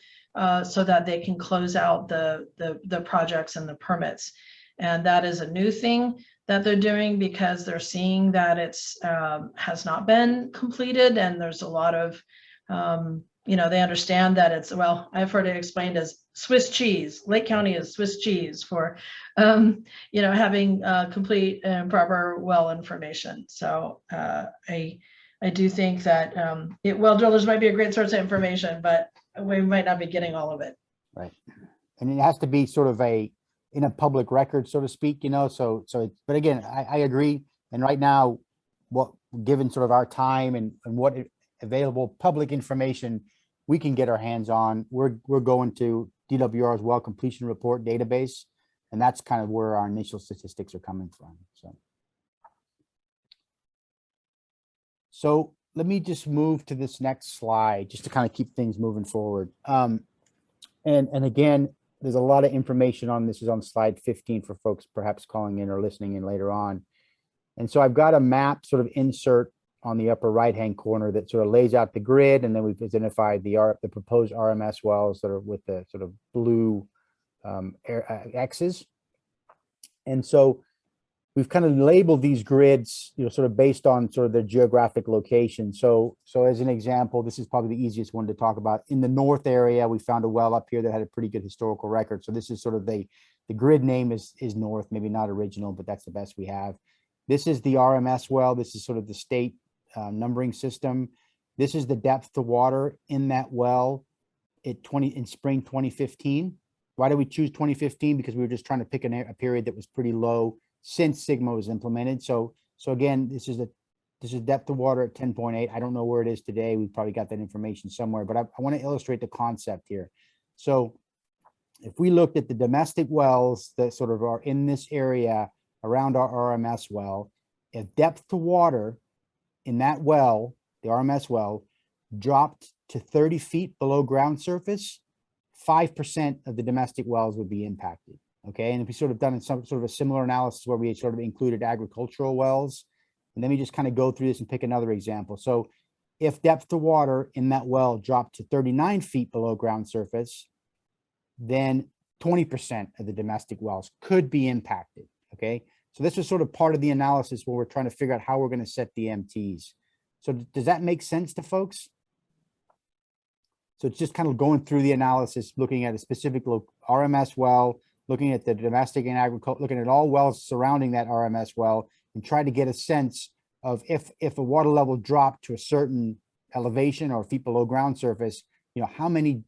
so that they can close out the projects and the permits. And that is a new thing that they're doing because they're seeing that it's has not been completed, and there's a lot of they understand that it's, well, I've heard it explained as Swiss cheese. Lake County is Swiss cheese for, having complete and proper well information. So I do think that well drillers might be a great source of information, but we might not be getting all of it. Right, and it has to be sort of in a public record, so to speak. But again, I agree. And right now, given sort of our time and what available public information we can get our hands on, we're going to DWR's well completion report database, and that's kind of where our initial statistics are coming from. So let me just move to this next slide just to kind of keep things moving forward. And again, there's a lot of information on this. Is on slide 15 for folks perhaps calling in or listening in later on. And so I've got a map sort of insert on the upper right-hand corner that sort of lays out the grid, and then we've identified the proposed RMS wells that are with the sort of blue X's. And so we've kind of labeled these grids, sort of based on sort of their geographic location. So as an example, this is probably the easiest one to talk about. In the north area, we found a well up here that had a pretty good historical record. So this is sort of the grid name is north, maybe not original, but that's the best we have. This is the RMS well. This is sort of the state numbering system. This is the depth to water in that well in spring 2015. Why did we choose 2015? Because we were just trying to pick a period that was pretty low since Sigma was implemented. So again, this is depth of water at 10.8. I don't know where it is today. We've probably got that information somewhere, but I want to illustrate the concept here. So if we looked at the domestic wells that sort of are in this area around our RMS well, if depth to water in that well, the RMS well, dropped to 30 feet below ground surface, 5% of the domestic wells would be impacted. Okay, and if we sort of done some sort of a similar analysis where we sort of included agricultural wells, and then we just kind of go through this and pick another example. So if depth to water in that well dropped to 39 feet below ground surface, then 20% of the domestic wells could be impacted. Okay, so this was sort of part of the analysis where we're trying to figure out how we're going to set the MTs. So does that make sense to folks? So it's just kind of going through the analysis, looking at a specific RMS well, looking at the domestic and agriculture, looking at all wells surrounding that RMS well, and try to get a sense of if a water level dropped to a certain elevation or feet below ground surface, how many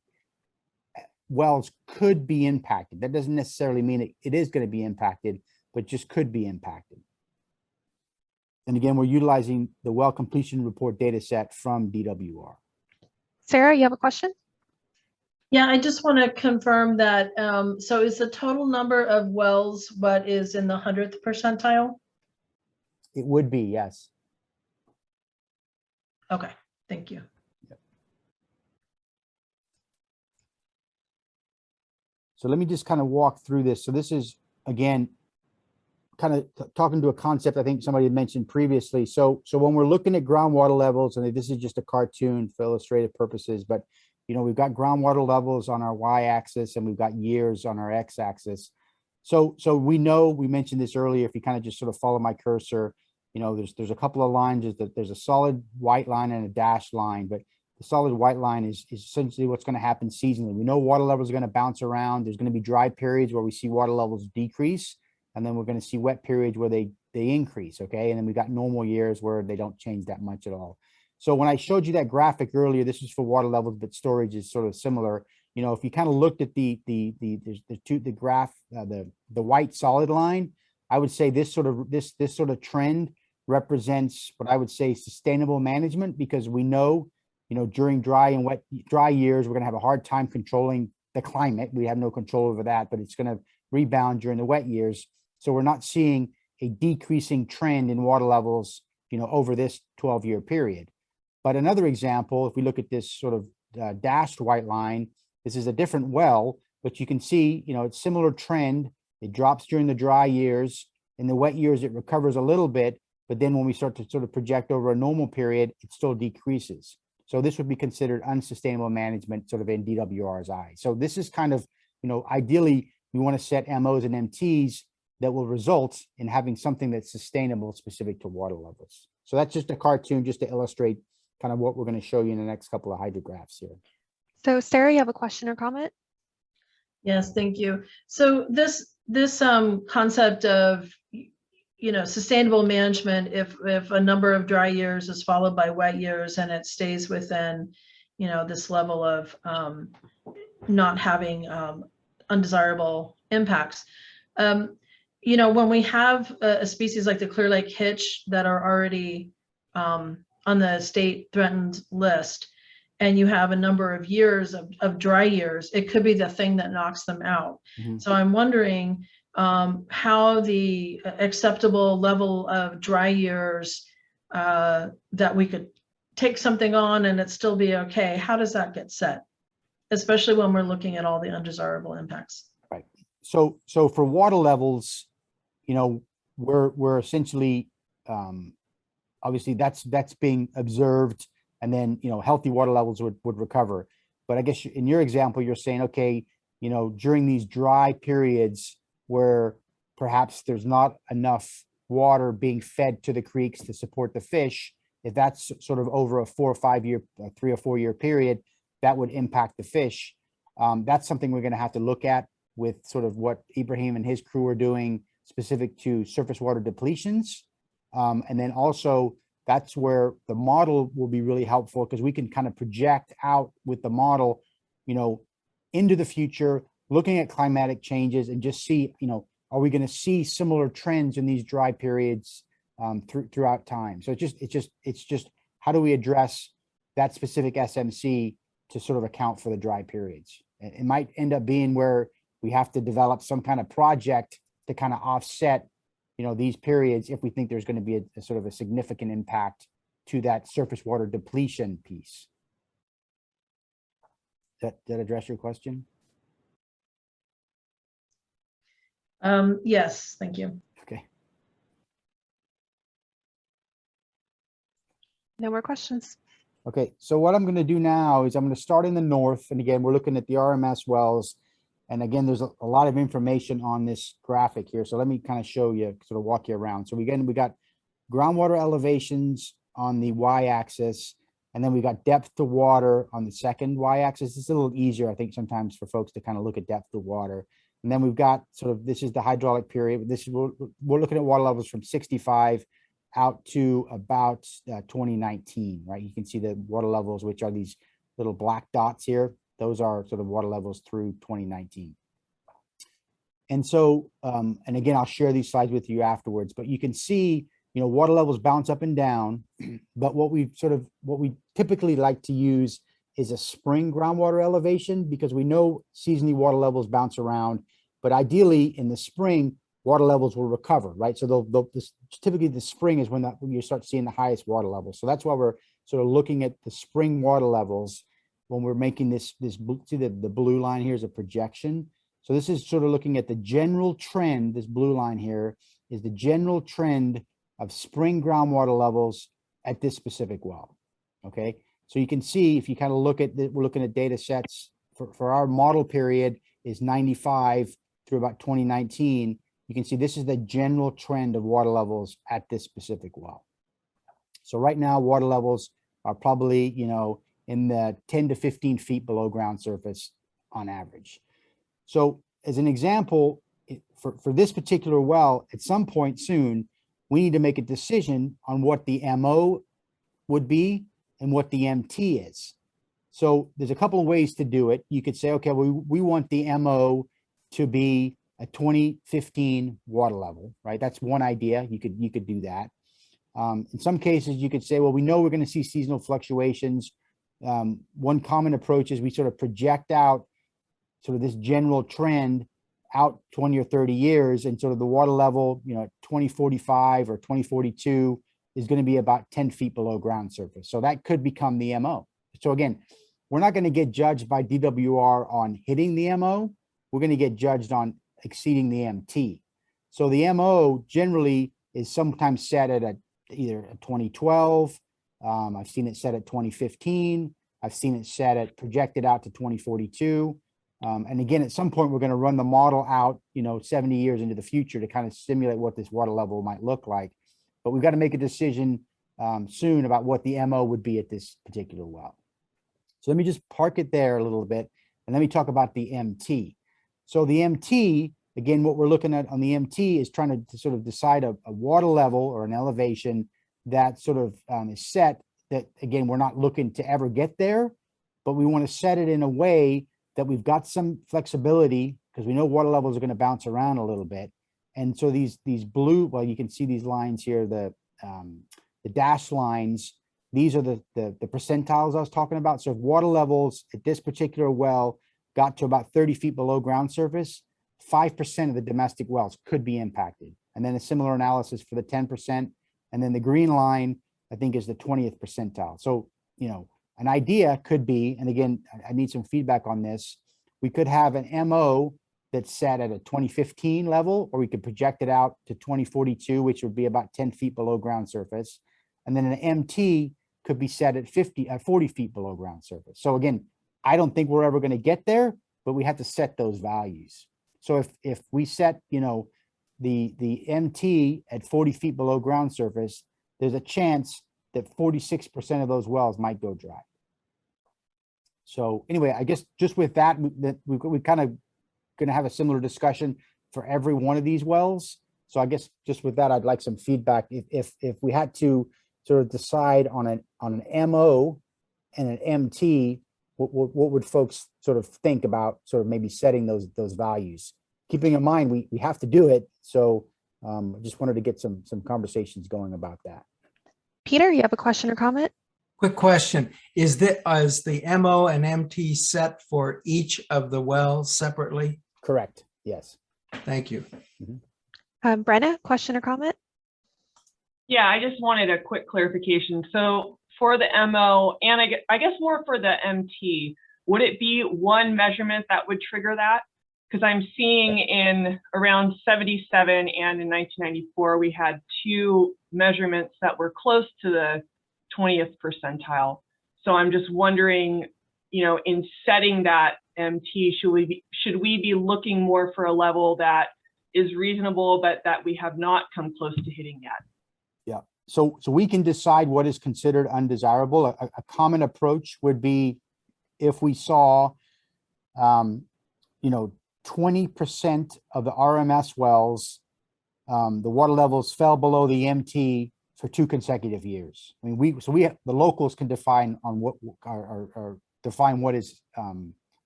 wells could be impacted. That doesn't necessarily mean it is going to be impacted, but just could be impacted. And again, we're utilizing the well completion report data set from DWR. Sarah, you have a question? Yeah, I just want to confirm that. So is the total number of wells what is in the 100th percentile? It would be, yes. Okay, thank you. So let me just kind of walk through this. So this is, again, kind of talking to a concept I think somebody had mentioned previously. So when we're looking at groundwater levels, and this is just a cartoon for illustrative purposes, but we've got groundwater levels on our y-axis and we've got years on our x-axis. So we know, we mentioned this earlier, if you kind of just sort of follow my cursor, there's a couple of lines. There's a solid white line and a dashed line, but the solid white line is essentially what's going to happen seasonally. We know water levels are going to bounce around. There's going to be dry periods where we see water levels decrease, and then we're going to see wet periods where they increase, okay? And then we got normal years where they don't change that much at all. So when I showed you that graphic earlier, this is for water levels, but storage is sort of similar. If you kind of looked at the graph, the white solid line, I would say this sort of trend represents what I would say sustainable management, because we know, during dry years, we're going to have a hard time controlling the climate. We have no control over that, but it's going to rebound during the wet years. So we're not seeing a decreasing trend in water levels, over this 12-year period. But another example, if we look at this sort of dashed white line, this is a different well, but you can see, it's similar trend. It drops during the dry years. In the wet years, it recovers a little bit, but then when we start to sort of project over a normal period, it still decreases. So this would be considered unsustainable management sort of in DWR's eye. So this is kind of, ideally, we want to set MOs and MTs that will result in having something that's sustainable specific to water levels. So that's just a cartoon just to illustrate kind of what we're going to show you in the next couple of hydrographs here. So Sarah, you have a question or comment? Yes, thank you. So this concept of sustainable management, if a number of dry years is followed by wet years and it stays within this level of not having undesirable impacts. When we have a species like the Clear Lake hitch that are already on the state threatened list, and you have a number of years of dry years, it could be the thing that knocks them out. Mm-hmm. So I'm wondering how the acceptable level of dry years that we could take something on and it still be okay, how does that get set? Especially when we're looking at all the undesirable impacts. Right. So for water levels, we're essentially obviously that's being observed, and then, healthy water levels would recover. But I guess in your example, you're saying, okay, during these dry periods where perhaps there's not enough water being fed to the creeks to support the fish, if that's sort of over a 4 or 5 year, 3 or 4 year period, that would impact the fish. That's something we're going to have to look at with sort of what Ibrahim and his crew are doing specific to surface water depletions. And then also that's where the model will be really helpful, because we can kind of project out with the model, into the future, looking at climatic changes and just see, are we going to see similar trends in these dry periods throughout time? So it's just how do we address that specific SMC to sort of account for the dry periods? It might end up being where we have to develop some kind of project to kind of offset, these periods if we think there's going to be a sort of a significant impact to that surface water depletion piece. Does that address your question? Yes, thank you. Okay. No more questions. Okay, so what I'm going to do now is I'm going to start in the north. And again, we're looking at the RMS wells. And again, there's a lot of information on this graphic here. So let me kind of show you, sort of walk you around. So we got groundwater elevations on the y-axis, and then we got depth to water on the second y-axis. It's a little easier, I think, sometimes for folks to kind of look at depth to water. And then we've got sort of, this is the hydraulic period. We're looking at water levels from 65 out to about 2019, right? You can see the water levels, which are these little black dots here. Those are sort of water levels through 2019. And so, and again, I'll share these slides with you afterwards, but you can see, water levels bounce up and down. But what we typically like to use is a spring groundwater elevation, because we know seasonally water levels bounce around, but ideally in the spring, water levels will recover, right? So typically the spring is when you start seeing the highest water levels. So that's why we're sort of looking at the spring water levels when we're making this see the blue line here is a projection. So this is sort of looking at the general trend. This blue line here is the general trend of spring groundwater levels at this specific well. Okay, so you can see if you kind of look at we're looking at data sets for our model period is 95 through about 2019. You can see this is the general trend of water levels at this specific well. So right now, water levels are probably, in the 10 to 15 feet below ground surface on average. So as an example, for this particular well, at some point soon, we need to make a decision on what the MO would be and what the MT is. So there's a couple of ways to do it. You could say, okay, we want the MO to be a 2015 water level, right? That's one idea. You could do that. In some cases, you could say, well, we know we're going to see seasonal fluctuations. One common approach is we sort of project out sort of this general trend out 20 or 30 years, and sort of the water level, 2045 or 2042 is going to be about 10 feet below ground surface. So that could become the MO. So again, we're not going to get judged by DWR on hitting the MO. We're going to get judged on exceeding the MT. So the MO generally is sometimes set at either a 2012. I've seen it set at 2015. I've seen it set at projected out to 2042. And again, at some point, we're going to run the model out, 70 years into the future to kind of simulate what this water level might look like. But we've got to make a decision soon about what the MO would be at this particular well. So let me just park it there a little bit, and let me talk about the MT. So the MT, again, what we're looking at on the MT is trying to sort of decide a water level or an elevation that sort of is set that, again, we're not looking to ever get there, but we want to set it in a way that we've got some flexibility, because we know water levels are going to bounce around a little bit. And so these blue, well, you can see these lines here, the dashed lines, these are the percentiles I was talking about. So if water levels at this particular well got to about 30 feet below ground surface, 5% of the domestic wells could be impacted. And then a similar analysis for the 10%. And then the green line, I think, is the 20th percentile. So, an idea could be, and again, I need some feedback on this, we could have an MO that's set at a 2015 level, or we could project it out to 2042, which would be about 10 feet below ground surface. and then an MT could be set at 40 feet below ground surface. So again, I don't think we're ever going to get there, but we have to set those values. So if we set, the MT at 40 feet below ground surface, there's a chance that 46% of those wells might go dry. So anyway, I guess just with that, we kind of going to have a similar discussion for every one of these wells. So I guess just with that, I'd like some feedback. If we had to sort of decide on an MO and an MT, what would folks sort of think about sort of maybe setting those values? Keeping in mind, we have to do it. So I just wanted to get some conversations going about that. Peter, you have a question or comment? Quick question. Is the MO and MT set for each of the wells separately? Correct. Yes. Thank you. Brenna, question or comment? Yeah, I just wanted a quick clarification. So for the MO, and I guess more for the MT, would it be one measurement that would trigger that? Because I'm seeing in around 77 and in 1994, we had 2 measurements that were close to the 20th percentile. So I'm just wondering, in setting that MT, should we be looking more for a level that is reasonable, but that we have not come close to hitting yet? Yeah. So we can decide what is considered undesirable. A common approach would be if we saw, 20% of the RMS wells, the water levels fell below the MT for 2 consecutive years. I mean, the locals can define on what define what is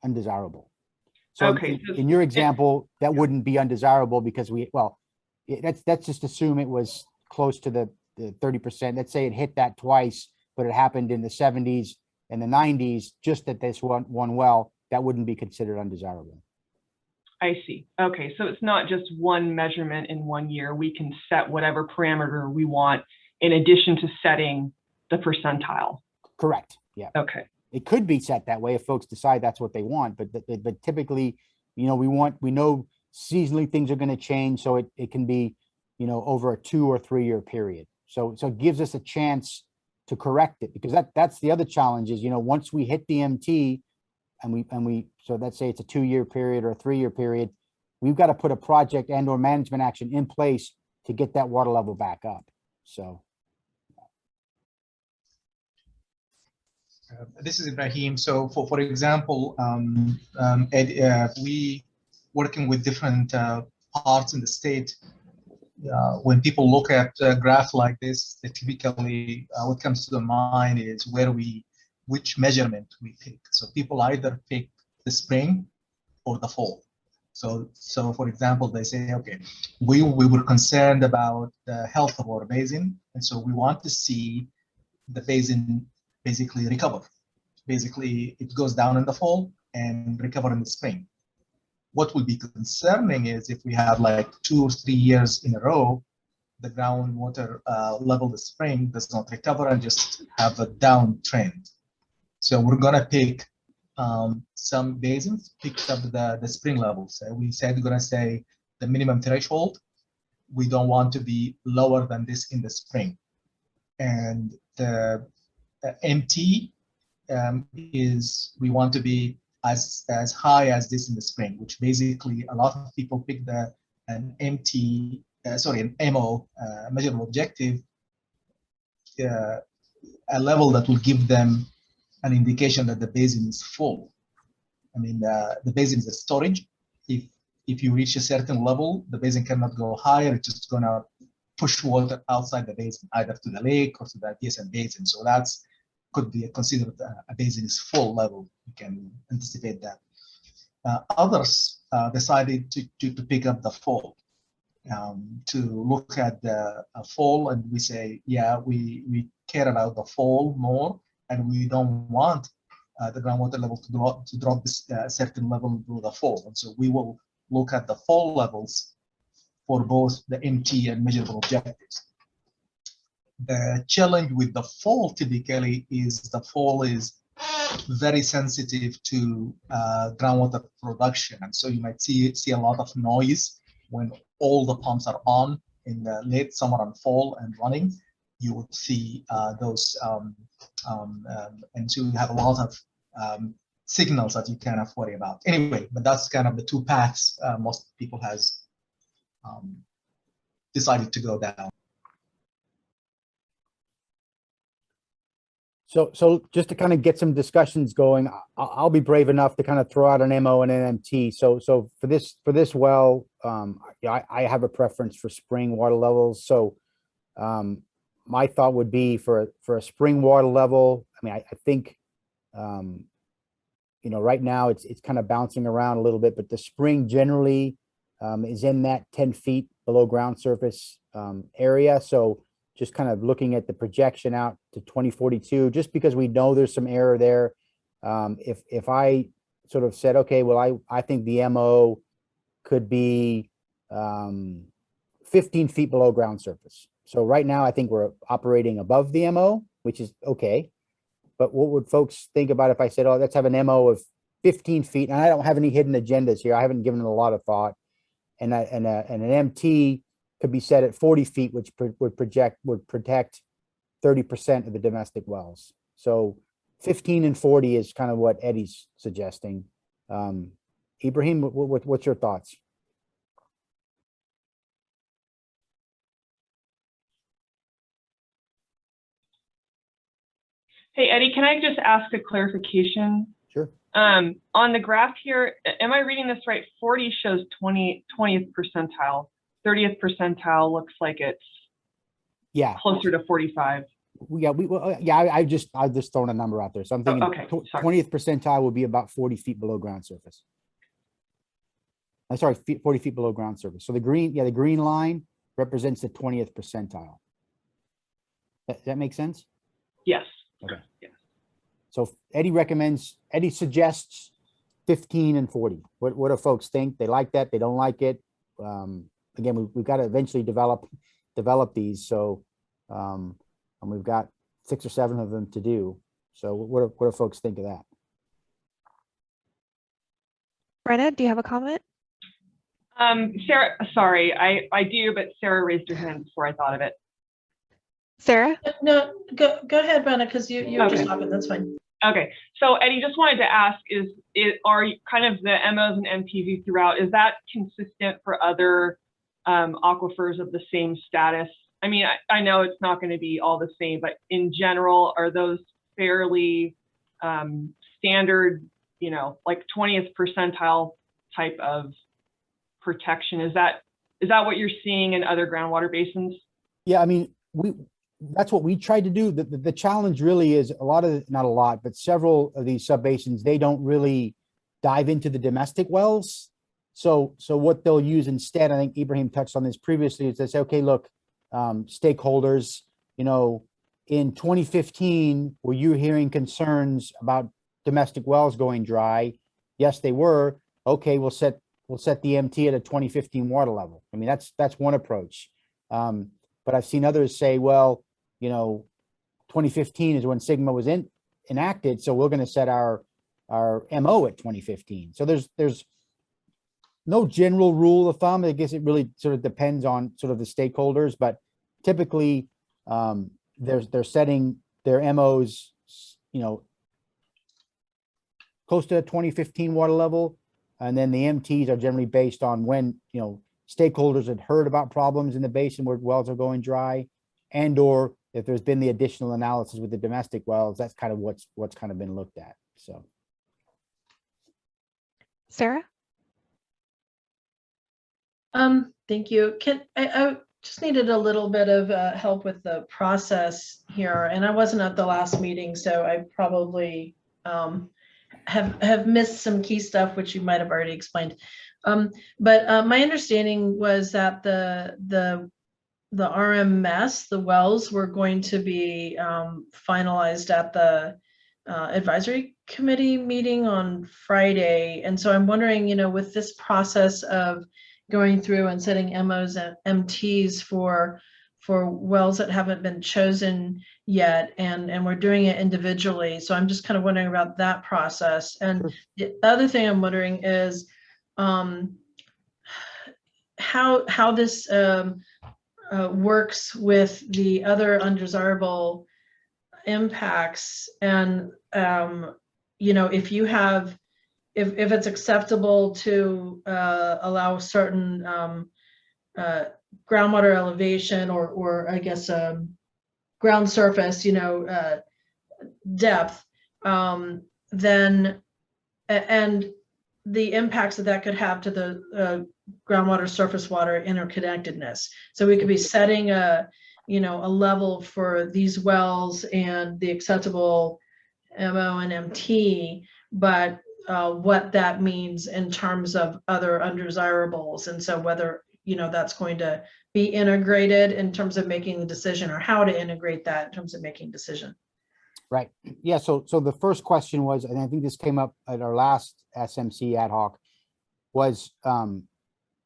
undesirable. So okay, in your example, that wouldn't be undesirable because let's just assume it was close to the 30%. Let's say it hit that twice, but it happened in the 70s and the 90s, just at this one well, that wouldn't be considered undesirable. I see. Okay, so it's not just one measurement in 1 year. We can set whatever parameter we want in addition to setting the percentile. Correct. Yeah. Okay. It could be set that way if folks decide that's what they want, but typically, we know seasonally things are going to change, so it can be, over a 2 or 3 year period. So it gives us a chance to correct it, because that's the other challenge is, once we hit the MT so let's say it's a 2 year period or a 3 year period, we've got to put a project and or management action in place to get that water level back up. So. This is Ibrahim. So for example, we working with different parts in the state. When people look at a graph like this, typically what comes to the mind is which measurement we pick. So people either pick the spring or the fall. So for example, they say, okay, we were concerned about the health of our basin, and so we want to see the basin basically recover. Basically, it goes down in the fall and recover in the spring. What will be concerning is if we have like 2 or 3 years in a row, the groundwater level the spring does not recover and just have a downtrend. So we're gonna pick some basins, picked up the spring levels. We said we're gonna say the minimum threshold. We don't want to be lower than this in the spring. And the MT is we want to be as high as this in the spring, which basically a lot of people pick an MO measurable objective, a level that will give them an indication that the basin is full. I mean, the basin is a storage. If you reach a certain level, the basin cannot go higher. It's just gonna push water outside the basin, either to the lake or to the adjacent basin. So that's could be considered a basin is full level. You can anticipate that. Others decided to pick up the fall, to look at the fall, and we say, yeah, we care about the fall more, and we don't want the groundwater level to drop this certain level below the fall. And so we will look at the fall levels for both the MT and measurable objectives. The challenge with the fall typically is the fall is very sensitive to groundwater production. And so you might see a lot of noise when all the pumps are on in the late summer and fall and running. you would see those, and so you have a lot of signals that you kind of worry about. Anyway, but that's kind of the two paths most people has decided to go down. So just to kind of get some discussions going, I'll be brave enough to kind of throw out an MO and an MT. So for this well, I have a preference for spring water levels. So my thought would be for a spring water level. I mean, I think right now it's kind of bouncing around a little bit, but the spring generally is in that 10 feet below ground surface area. So just kind of looking at the projection out to 2042, just because we know there's some error there. If I sort of said, okay, well, I think the MO could be 15 feet below ground surface. So right now, I think we're operating above the MO, which is okay. But what would folks think about if I said, oh, let's have an MO of 15 feet? And I don't have any hidden agendas here. I haven't given it a lot of thought. And an MT could be set at 40 feet, which would protect 30% of the domestic wells. So 15 and 40 is kind of what Eddie's suggesting. Ibrahim, what's your thoughts? Hey, Eddie, can I just ask a clarification? Sure. On the graph here, am I reading this right? 40 shows 20th percentile. 30th percentile looks like it's closer to 45. I've just thrown a number out there. So I'm thinking 20th percentile would be about 40 feet below ground surface. I'm sorry, 40 feet below ground surface. So the green line represents the 20th percentile. Does that make sense? Yes. Okay. Yes. So Eddie suggests 15 and 40. What do folks think? They like that? They don't like it? Again, we've got to eventually develop these. So, and we've got 6 or 7 of them to do. So what do folks think of that? Brenna, do you have a comment? Sarah, sorry, I do, but Sarah raised her hand before I thought of it. Sarah? No, go ahead, Brenna, because you were just talking. That's fine. Okay, so Eddie, just wanted to ask: are kind of the MOs and MPV throughout? Is that consistent for other aquifers of the same status? I mean, I know it's not going to be all the same, but in general, are those fairly standard? Like 20th percentile type of protection? Is that what you're seeing in other groundwater basins? Yeah, I mean, that's what we tried to do. The challenge really is not a lot, but several of these subbasins, they don't really dive into the domestic wells. So what they'll use instead, I think Ibrahim touched on this previously, is they say, okay, look, stakeholders, in 2015, were you hearing concerns about domestic wells going dry? Yes, they were. Okay, we'll set the MT at a 2015 water level. I mean, that's one approach. But I've seen others say, well, 2015 is when Sigma was enacted, so we're going to set our MO at 2015. So there's no general rule of thumb. I guess it really sort of depends on sort of the stakeholders, but typically they're setting their MOs, close to a 2015 water level, and then the MTs are generally based on when stakeholders had heard about problems in the basin where wells are going dry, and or if there's been the additional analysis with the domestic wells. That's kind of what's kind of been looked at. So, Sarah? Thank you. I just needed a little bit of help with the process here, and I wasn't at the last meeting, so I probably have missed some key stuff which you might have already explained. But my understanding was that the RMS, the wells, were going to be finalized at the advisory committee meeting on Friday. And so I'm wondering, with this process of going through and setting MOs and MTs for wells that haven't been chosen yet, and we're doing it individually. So I'm just kind of wondering about that process. And the other thing I'm wondering is how this works with the other undesirable impacts. And, you know, if you have, if it's acceptable to allow certain groundwater elevation or I guess ground surface, you know, depth, then, and the impacts that could have to the groundwater surface water interconnectedness. So we could be setting a, you know, a level for these wells and the acceptable MO and MT, but what that means in terms of other undesirables. And so whether, you know, that's going to be integrated in terms of making the decision, or how to integrate that in terms of making decision. Right. Yeah. So the first question was, and I think this came up at our last SMC ad hoc, was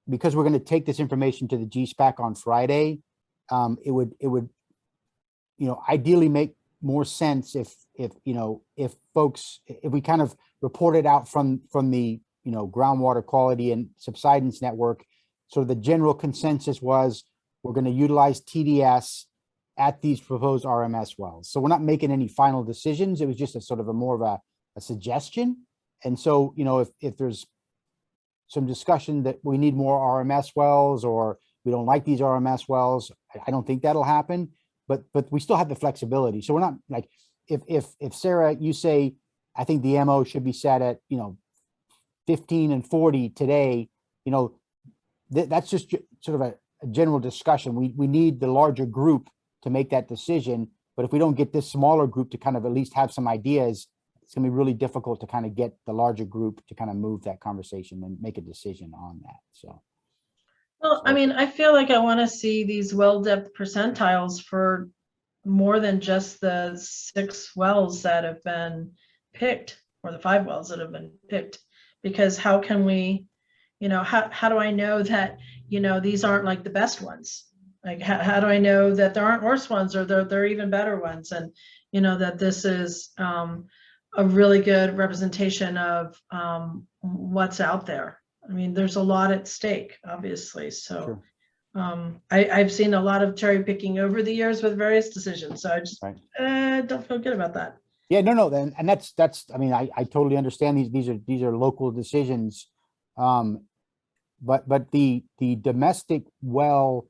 because we're going to take this information to the GSPAC on Friday, it would, you know, ideally make more sense if you know, if we kind of report it out from the, you know, groundwater quality and subsidence network. So the general consensus was we're going to utilize TDS at these proposed RMS wells. So we're not making any final decisions. It was just a sort of a more of a suggestion. And so, you know, if there's some discussion that we need more RMS wells, or we don't like these RMS wells, I don't think that'll happen, but we still have the flexibility. So we're not like, if Sarah, you say, I think the MO should be set at, you know, 15 and 40 today, you know, that's just sort of a general discussion. We need the larger group to make that decision. But if we don't get this smaller group to kind of at least have some ideas, it's gonna be really difficult to kind of get the larger group to kind of move that conversation and make a decision on that. So. Well, I mean, I feel like I want to see these well depth percentiles for more than just the 6 wells that have been picked, or the 5 wells that have been picked, because how can we, you know, how do I know that, you know, these aren't like the best ones? Like, how do I know that there aren't worse ones, or they're even better ones? And, you know, that this is a really good representation of what's out there. I mean, there's a lot at stake, obviously. So sure. I've seen a lot of cherry picking over the years with various decisions. So I just don't feel good about that. Yeah, no, and that's, I mean, I totally understand these are local decisions. But the domestic well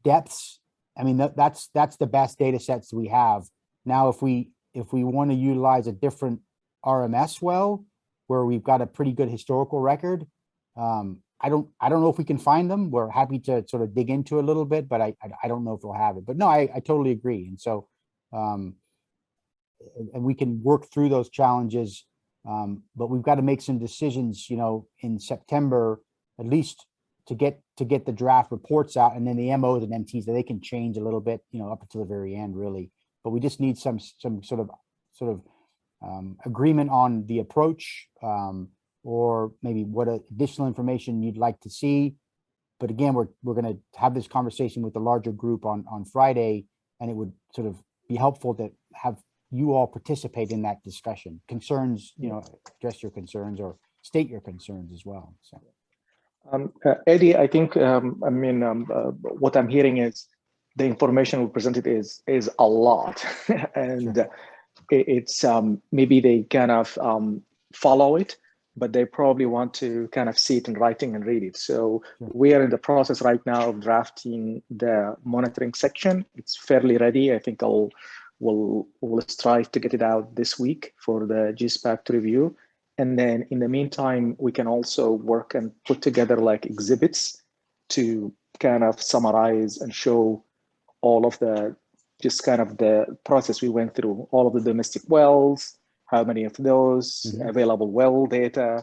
depths, I mean, that's the best data sets we have. Now, if we want to utilize a different RMS well where we've got a pretty good historical record, I don't know if we can find them. We're happy to sort of dig into it a little bit, but I don't know if we'll have it. But no, I totally agree. And so and we can work through those challenges, but we've got to make some decisions, you know, in September, at least to get the draft reports out, and then the MOs and MTs that they can change a little bit, you know, up until the very end, really. But we just need some sort of agreement on the approach, or maybe what additional information you'd like to see. But again, we're going to have this conversation with the larger group on Friday, and it would sort of be helpful to have you all participate in that discussion. Concerns, you know, address your concerns or state your concerns as well. So. Eddie, I think, what I'm hearing is the information we presented is a lot, and sure. It's maybe they kind of follow it, but they probably want to kind of see it in writing and read it. So sure. We are in the process right now of drafting the monitoring section. It's fairly ready. I think we'll strive to get it out this week for the GSPAC to review. And then in the meantime, we can also work and put together like exhibits to kind of summarize and show all of the, just kind of the process we went through, all of the domestic wells, how many of those, available well data,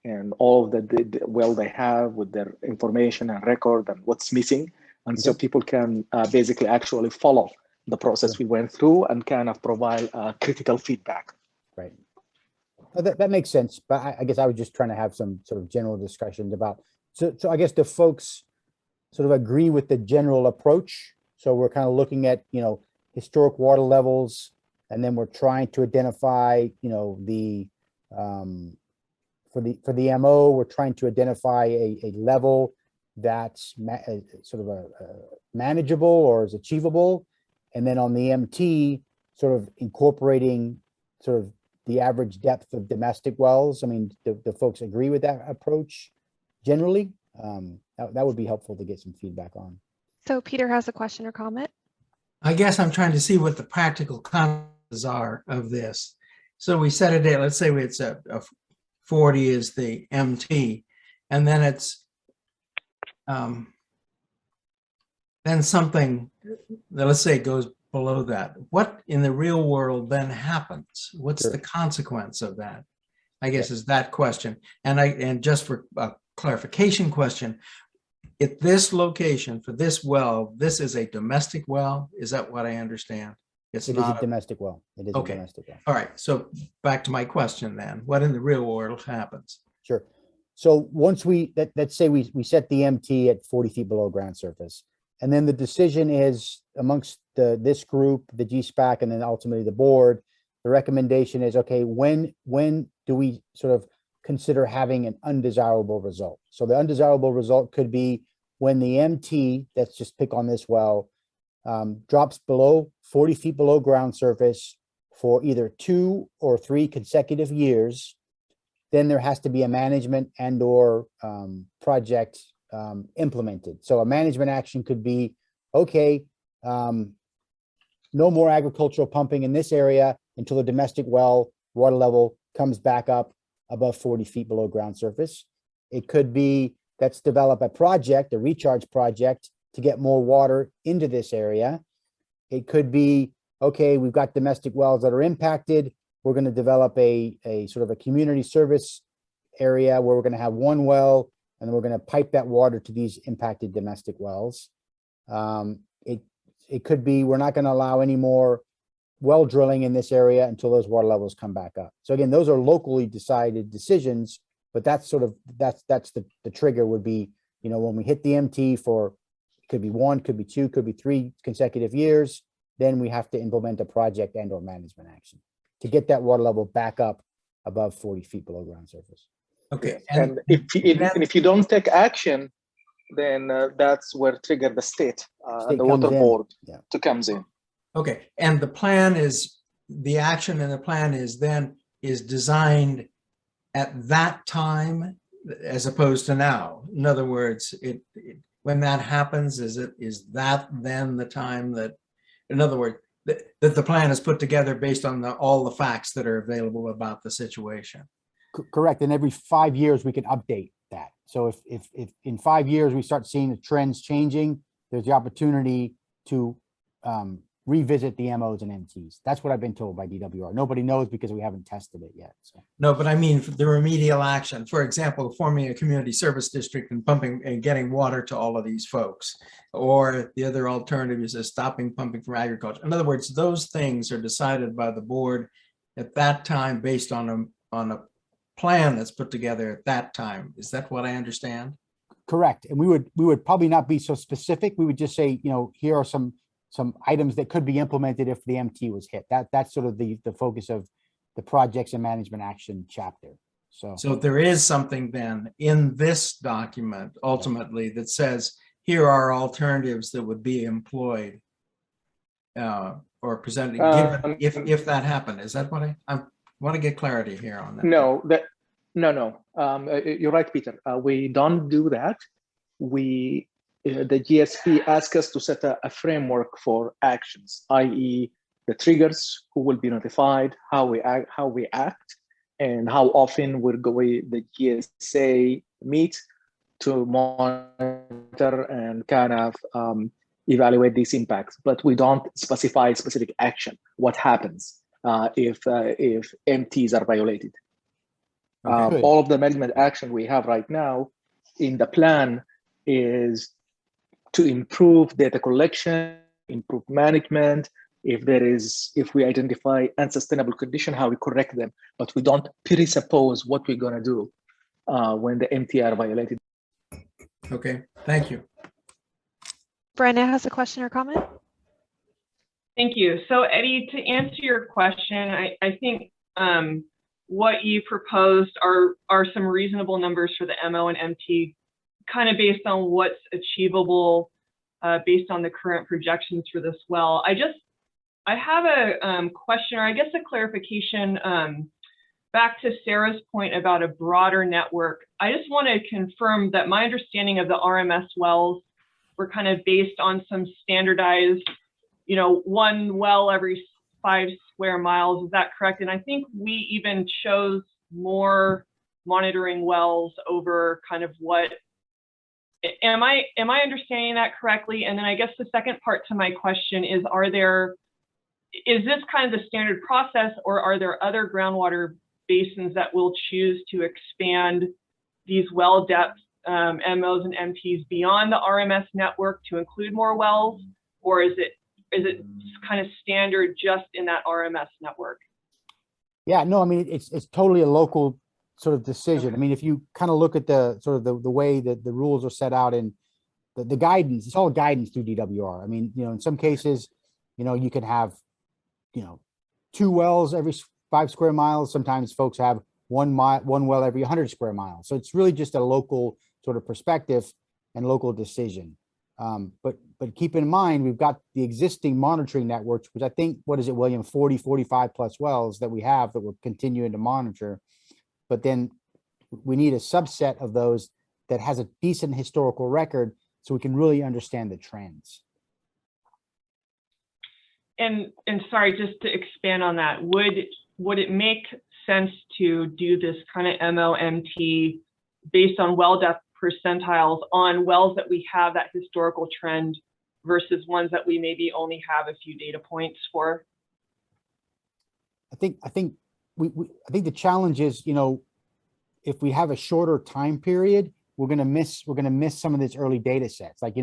and all of the well they have with their information and record and what's missing. And so people can basically actually follow the process we went through and kind of provide critical feedback. Right. That makes sense, but I guess I was just trying to have some sort of general discussions about, so I guess the folks sort of agree with the general approach. So we're kind of looking at, you know, historic water levels, and then we're trying to identify, you know, the for the MO, we're trying to identify a level, that's sort of a manageable or is achievable. And then on the MT, sort of incorporating sort of the average depth of domestic wells. I mean, the folks agree with that approach generally? That would be helpful to get some feedback on. So Peter has a question or comment. I guess I'm trying to see what the practical consequences are of this. So we set a date, let's say it's a 40 is the MT, and then it's then something that, let's say, goes below that. What in the real world then happens? What's the consequence of that? I guess is that question. And just for a clarification question, at this location for this well, this is a domestic well. Is that what I understand? It is a domestic well. It is a domestic well. All right. So back to my question then. What in the real world happens? Sure. So once let's say we set the MT at 40 feet below ground surface, and then the decision is amongst this group, the GSPAC, and then ultimately the board, the recommendation is, okay, when do we sort of consider having an undesirable result? So the undesirable result could be when the MT, let's just pick on this well, drops below 40 feet below ground surface for either 2 or 3 consecutive years, then there has to be a management and or project implemented. So a management action could be, okay, no more agricultural pumping in this area until the domestic well water level comes back up above 40 feet below ground surface. It could be, let's develop a project, a recharge project, to get more water into this area. It could be, okay, we've got domestic wells that are impacted. We're going to develop a sort of a community service area where we're going to have one well, and then we're going to pipe that water to these impacted domestic wells. It could be, we're not going to allow any more well drilling in this area until those water levels come back up. So again, those are locally decided decisions, but that's sort of, that's the trigger would be, you know, when we hit the MT for, it could be 1, could be 2, could be 3 consecutive years, then we have to implement a project and or management action to get that water level back up above 40 feet below ground surface. Okay. And if you don't take action, then that's where trigger the state and the water board to comes in. Okay. And the plan is, the action and the plan is then is designed at that time as opposed to now. In other words, when that happens, is that then the time that, in other words, that the plan is put together based on all the facts that are available about the situation? Correct. And every 5 years we can update that. So if in 5 years we start seeing the trends changing, there's the opportunity to revisit the MOs and MTs. That's what I've been told by DWR. Nobody knows because we haven't tested it yet. So. No, but I mean the remedial action. For example, forming a community service district and pumping and getting water to all of these folks. Or the other alternative is stopping pumping from agriculture. In other words, those things are decided by the board at that time based on a plan that's put together at that time. Is that what I understand? Correct. And we would probably not be so specific. We would just say, you know, here are some items that could be implemented if the MT was hit. That's sort of the focus of the projects and management action chapter. So there is something then in this document ultimately that says here are alternatives that would be employed or presented given if that happened. Is that what I want to get clarity here on that? No. You're right, Peter. We don't do that. The GSP asks us to set a framework for actions, i.e. the triggers, who will be notified, how we act, and how often the GSA meet to monitor and kind of evaluate these impacts. But we don't specify specific action, what happens if MTs are violated. Okay. All of the management action we have right now in the plan is to improve data collection, improve management. If we identify unsustainable condition, how we correct them, but we don't presuppose what we're going to do when the MT are violated. Okay, thank you. Brenna has a question or comment. Thank you. So Eddie, to answer your question, I think what you proposed are some reasonable numbers for the MO and MT kind of based on what's achievable based on the current projections for this well. I have a question, or I guess a clarification back to Sarah's point about a broader network. I just want to confirm that my understanding of the RMS wells were kind of based on some standardized, one well every 5 square miles. Is that correct? And I think we even chose more monitoring wells over kind of what, am I understanding that correctly? And then I guess the second part to my question is, is this kind of the standard process, or are there other groundwater basins that will choose to expand these well depth MOs and MPs beyond the RMS network to include more wells, or is it kind of standard just in that RMS network? Yeah, no, I mean, it's totally a local sort of decision. Okay. I mean, if you kind of look at the sort of the way that the rules are set out in the guidance, it's all guidance through DWR. I mean, in some cases, you can have, 2 wells every 5 square miles. Sometimes folks have one well every 100 square miles. So it's really just a local sort of perspective and local decision. But keep in mind, we've got the existing monitoring networks, which I think, what is it, William, 40, 45 plus wells that we have that we're continuing to monitor. But then we need a subset of those that has a decent historical record so we can really understand the trends. And sorry, just to expand on that, would it make sense to do this kind of MOMT based on well depth percentiles on wells that we have that historical trend versus ones that we maybe only have a few data points for? I think the challenge is, if we have a shorter time period, we're going to miss some of these early data sets. Like, a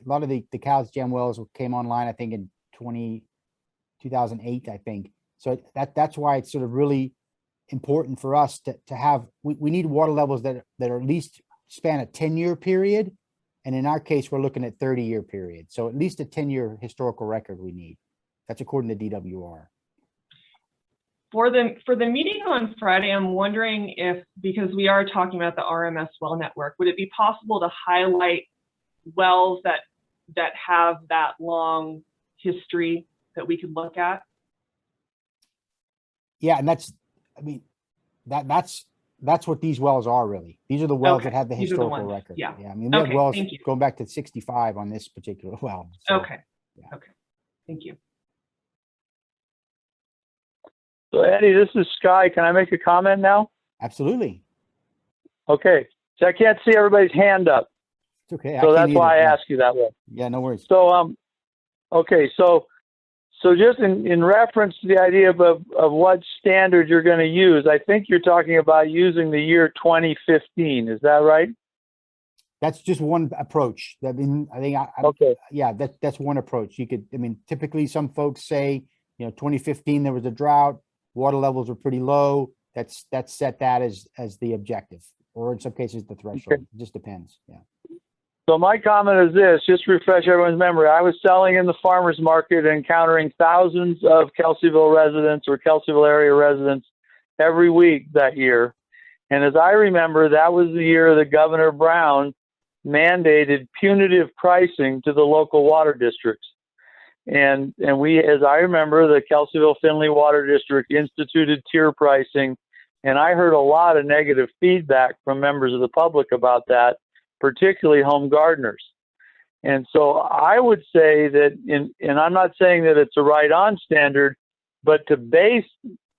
lot of the Cows Jam wells came online, I think, in 2008, I think. So that's why it's sort of really important for us to have, we need water levels that are at least span a 10-year period. And in our case, we're looking at 30-year period. So at least a 10-year historical record we need. That's according to DWR. For the meeting on Friday, I'm wondering if, because we are talking about the RMS well network, would it be possible to highlight wells that have that long history that we could look at? Yeah, and that's what these wells are really. These are the wells that have the historical record. Yeah. I mean, we have wells going back to 65 on this particular well. So, okay. Yeah. Okay. Thank you. So Eddie, this is Sky. Can I make a comment now? Absolutely. Okay. So I can't see everybody's hand up. It's okay. So that's why I asked you that way. Yeah, no worries. So okay, so just in reference to the idea of what standard you're going to use, I think you're talking about using the year 2015. Is that right? That's just one approach. I mean, I think okay. Yeah, that's one approach. You could, I mean, typically some folks say, 2015 there was a drought, water levels were pretty low. That's set that as the objective, or in some cases the threshold. Okay. It just depends. Yeah. So my comment is this, just to refresh everyone's memory. I was selling in the farmer's market and encountering thousands of Kelseyville residents or Kelseyville area residents every week that year. And as I remember, that was the year that Governor Brown mandated punitive pricing to the local water districts. And we, as I remember, the Kelseyville-Finley Water District instituted tier pricing. And I heard a lot of negative feedback from members of the public about that, particularly home gardeners. And so I would say that, and I'm not saying that it's a right-on standard, but to base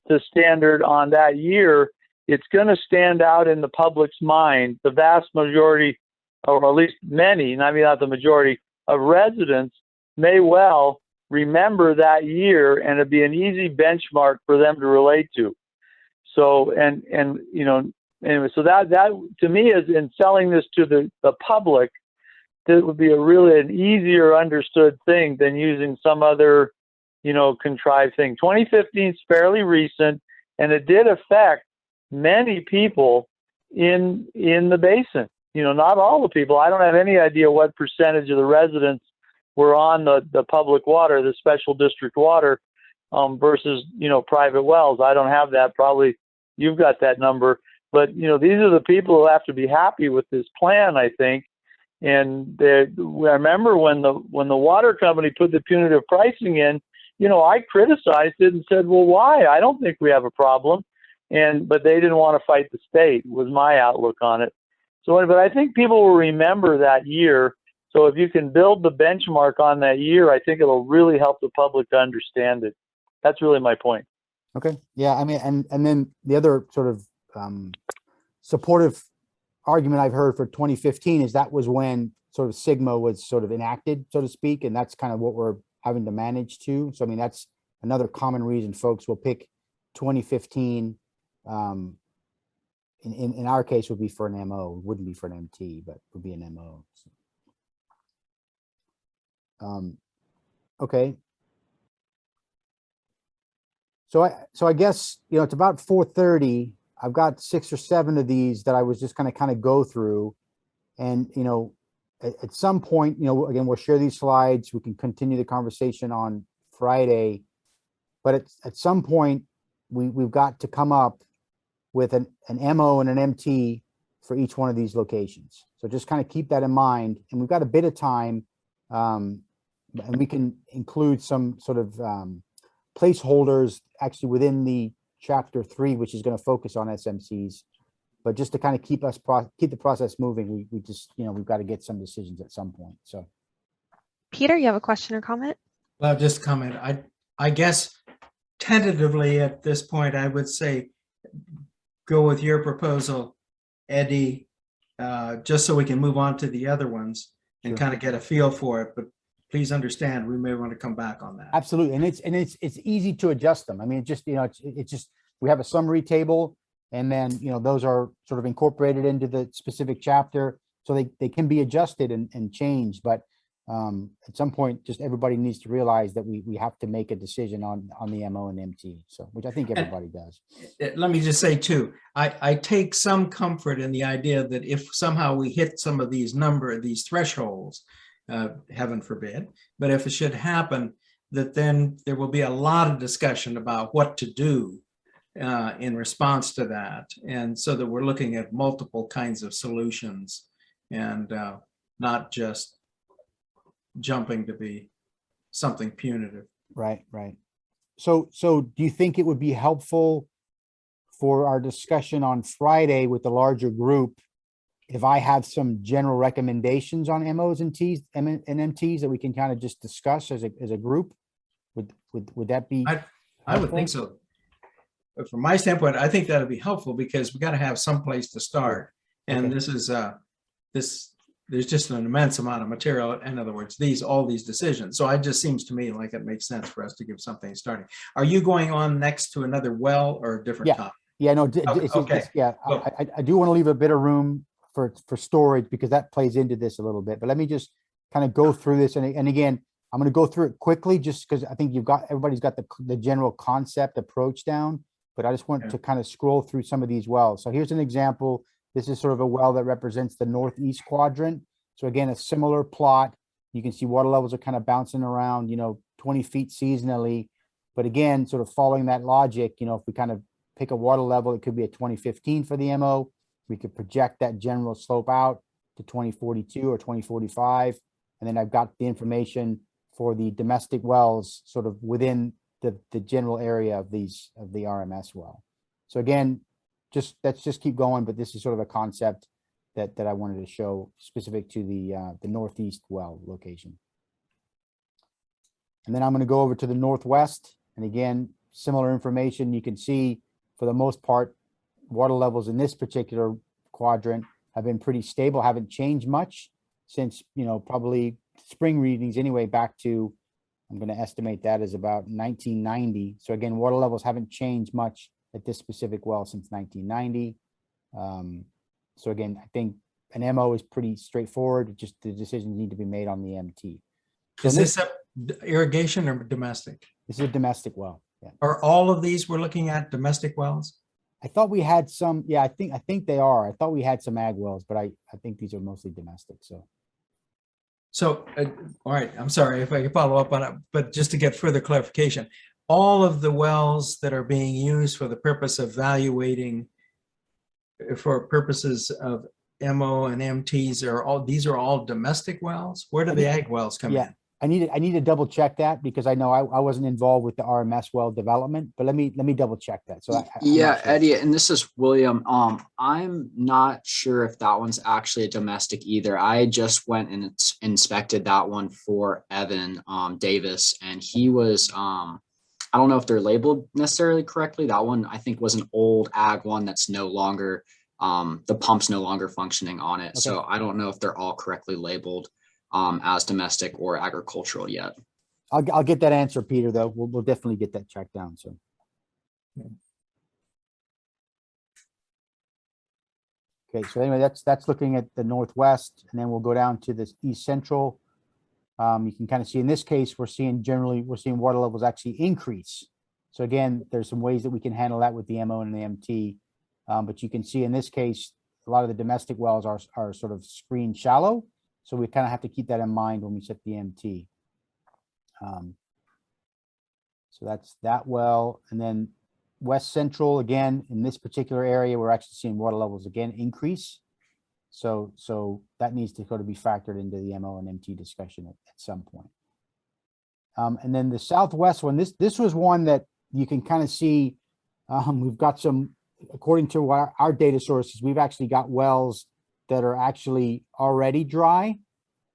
the standard on that year, it's going to stand out in the public's mind. The vast majority, or at least many, maybe not the majority, of residents may well remember that year, and it'd be an easy benchmark for them to relate to. So, anyway, so that to me is, in selling this to the public, that would be an easier understood thing than using some other, contrived thing. 2015 is fairly recent, and it did affect many people in the basin. Not all the people. I don't have any idea what percentage of the residents were on the public water, the special district water, versus, private wells. I don't have that. Probably you've got that number. But, you know, these are the people who have to be happy with this plan, I think. And I remember when the water company put the punitive pricing in, you know, I criticized it and said, well, why? I don't think we have a problem. But they didn't want to fight the state, was my outlook on it. So, but I think people will remember that year. So if you can build the benchmark on that year, I think it'll really help the public to understand it. That's really my point. Okay. Yeah. I mean, and then the other sort of supportive argument I've heard for 2015 is that was when sort of Sigma was sort of enacted, so to speak, and that's kind of what we're having to manage too. So I mean, that's another common reason folks will pick 2015. In our case, would be for an MO, wouldn't be for an MT, but would be an MO. Okay. So I guess, you know, it's about 4:30. I've got 6 or 7 of these that I was just going to kind of go through. And, you know, at some point, you know, again, we'll share these slides. We can continue the conversation on Friday. But at some point, we've got to come up with an MO and an MT for each one of these locations. So just kind of keep that in mind. And we've got a bit of time. And we can include some sort of placeholders actually within the chapter 3, which is going to focus on SMCs, but just to kind of keep the process moving, we just, you know, we've got to get some decisions at some point. So, Peter, you have a question or comment? Well, just comment. I guess tentatively at this point, I would say go with your proposal, Eddie, just so we can move on to the other ones and kind of get a feel for it. But please understand, we may want to come back on that. Absolutely, and it's easy to adjust them. I mean, just, you know, it's just, we have a summary table, and then, you know, those are sort of incorporated into the specific chapter, so they can be adjusted and changed. But at some point, just everybody needs to realize that we have to make a decision on the MO and MT. So, which I think everybody does. Let me just say too, I take some comfort in the idea that if somehow we hit some of these thresholds, heaven forbid, but if it should happen, that then there will be a lot of discussion about what to do in response to that. And so that we're looking at multiple kinds of solutions and not just jumping to be something punitive. Right. So do you think it would be helpful for our discussion on Friday with the larger group if I have some general recommendations on MOs and Ts and MTs that we can kind of just discuss as a group? Would that be? I would think so. But from my standpoint, I think that would be helpful because we got to have some place to start. And okay. This is there's just an immense amount of material. In other words, all these decisions. So it just seems to me like it makes sense for us to give something starting. Are you going on next to another well or a different topic? Yeah, no, okay. I do want to leave a bit of room for storage because that plays into this a little bit, but let me just kind of go through this. And again, I'm going to go through it quickly just because I think everybody's got the general concept approach down, but I just want to kind of scroll through some of these wells. So here's an example. This is sort of a well that represents the northeast quadrant. So again, a similar plot. You can see water levels are kind of bouncing around, 20 feet seasonally. But again, sort of following that logic, if we kind of pick a water level, it could be a 2015 for the MO. We could project that general slope out to 2042 or 2045. And then I've got the information for the domestic wells sort of within the general area of the RMS well. So again, let's just keep going, but this is sort of a concept that I wanted to show specific to the northeast well location. And then I'm going to go over to the northwest. And again, similar information. You can see for the most part, water levels in this particular quadrant have been pretty stable, haven't changed much since, probably spring readings anyway, back to, I'm going to estimate that as about 1990. So again, water levels haven't changed much at this specific well since 1990. So again, I think an MO is pretty straightforward. Just the decisions need to be made on the MT. So is this a irrigation or domestic? This is a domestic well. Yeah. Are all of these we're looking at domestic wells? I thought we had some. Yeah, I think they are. I thought we had some ag wells, but I think these are mostly domestic. So, all right. I'm sorry if I could follow up on it, but just to get further clarification, all of the wells that are being used for the purpose of evaluating for purposes of MO and MTs these are all domestic wells? Where do the ag wells come in? I need to double check that because I know I wasn't involved with the RMS well development, but let me double check that. So I'm not sure. Eddie, and this is William. I'm not sure if that one's actually a domestic either. I just went and inspected that one for Evan Davis, and he was I don't know if they're labeled necessarily correctly. That one I think was an old ag one that's no longer the pump's no longer functioning on it. Okay. So I don't know if they're all correctly labeled as domestic or agricultural yet. I'll get that answer, Peter, though. We'll definitely get that checked down. So. Okay, so anyway, that's looking at the Northwest, and then we'll go down to this East Central. You can kind of see in this case, we're seeing water levels actually increase. So again, there's some ways that we can handle that with the MO and the MT. But you can see in this case, a lot of the domestic wells are sort of screened shallow. So we kind of have to keep that in mind when we set the MT. So that's that well. And then West Central, again, in this particular area, we're actually seeing water levels again increase. So that needs to sort of be factored into the MO and MT discussion at some point. And then the Southwest one, this was one that you can kind of see, we've got some, according to our data sources, we've actually got wells that are actually already dry.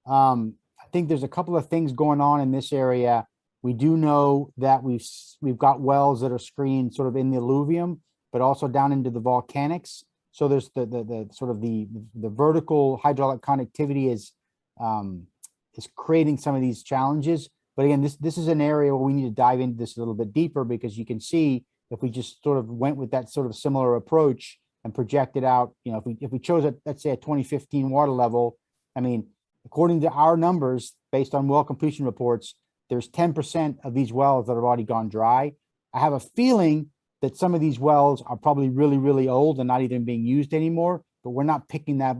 I think there's a couple of things going on in this area. We do know that we've got wells that are screened sort of in the alluvium, but also down into the volcanics. So there's the sort of the vertical hydraulic connectivity is creating some of these challenges. But again, this is an area where we need to dive into this a little bit deeper, because you can see if we just sort of went with that sort of similar approach and projected out, you know, if we chose let's say a 2015 water level, I mean, according to our numbers, based on well completion reports, there's 10% of these wells that have already gone dry. I have a feeling that some of these wells are probably really, really old and not even being used anymore, but we're not picking that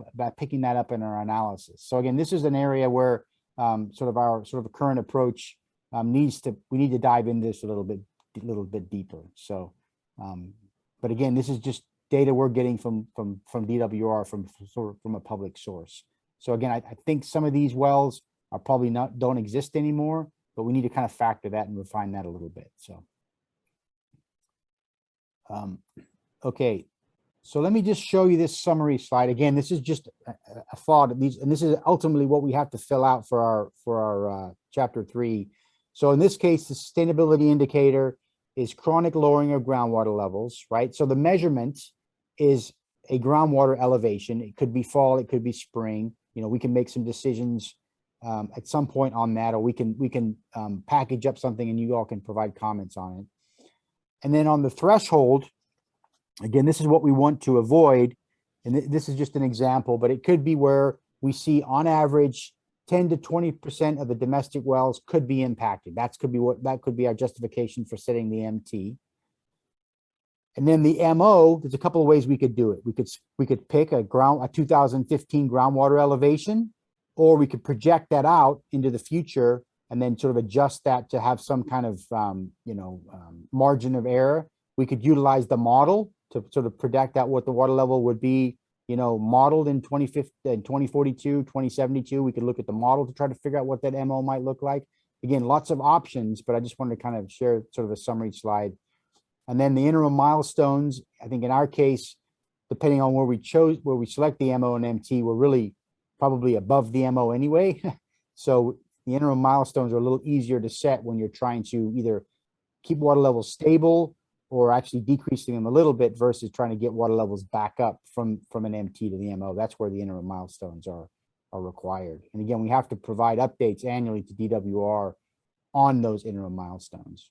up in our analysis. So again, this is an area where sort of our current approach we need to dive into this a little bit deeper. So, but again, this is just data we're getting from DWR from a public source. So again, I think some of these wells are probably don't exist anymore, but we need to kind of factor that and refine that a little bit. So, okay, so let me just show you this summary slide. Again, this is just a thought of these, and this is ultimately what we have to fill out for our chapter 3. So in this case, the sustainability indicator is chronic lowering of groundwater levels, right? So the measurement is a groundwater elevation. It could be fall, it could be spring. You know, we can make some decisions at some point on that, or we can package up something and you all can provide comments on it. And then on the threshold, again, this is what we want to avoid. And this is just an example, but it could be where we see on average 10 to 20% of the domestic wells could be impacted. That could be our justification for setting the MT. And then the MO, there's a couple of ways we could do it. We could pick a 2015 groundwater elevation, or we could project that out into the future and then sort of adjust that to have some kind of margin of error. We could utilize the model to sort of project out what the water level would be, you know, modeled in 2042, 2072. We could look at the model to try to figure out what that MO might look like. Again, lots of options, but I just wanted to kind of share sort of a summary slide. And then the interim milestones, I think in our case, depending on where we select the MO and MT, we're really probably above the MO anyway. So the interim milestones are a little easier to set when you're trying to either keep water levels stable or actually decreasing them a little bit versus trying to get water levels back up from an MT to the MO. That's where the interim milestones are required. And again, we have to provide updates annually to DWR on those interim milestones.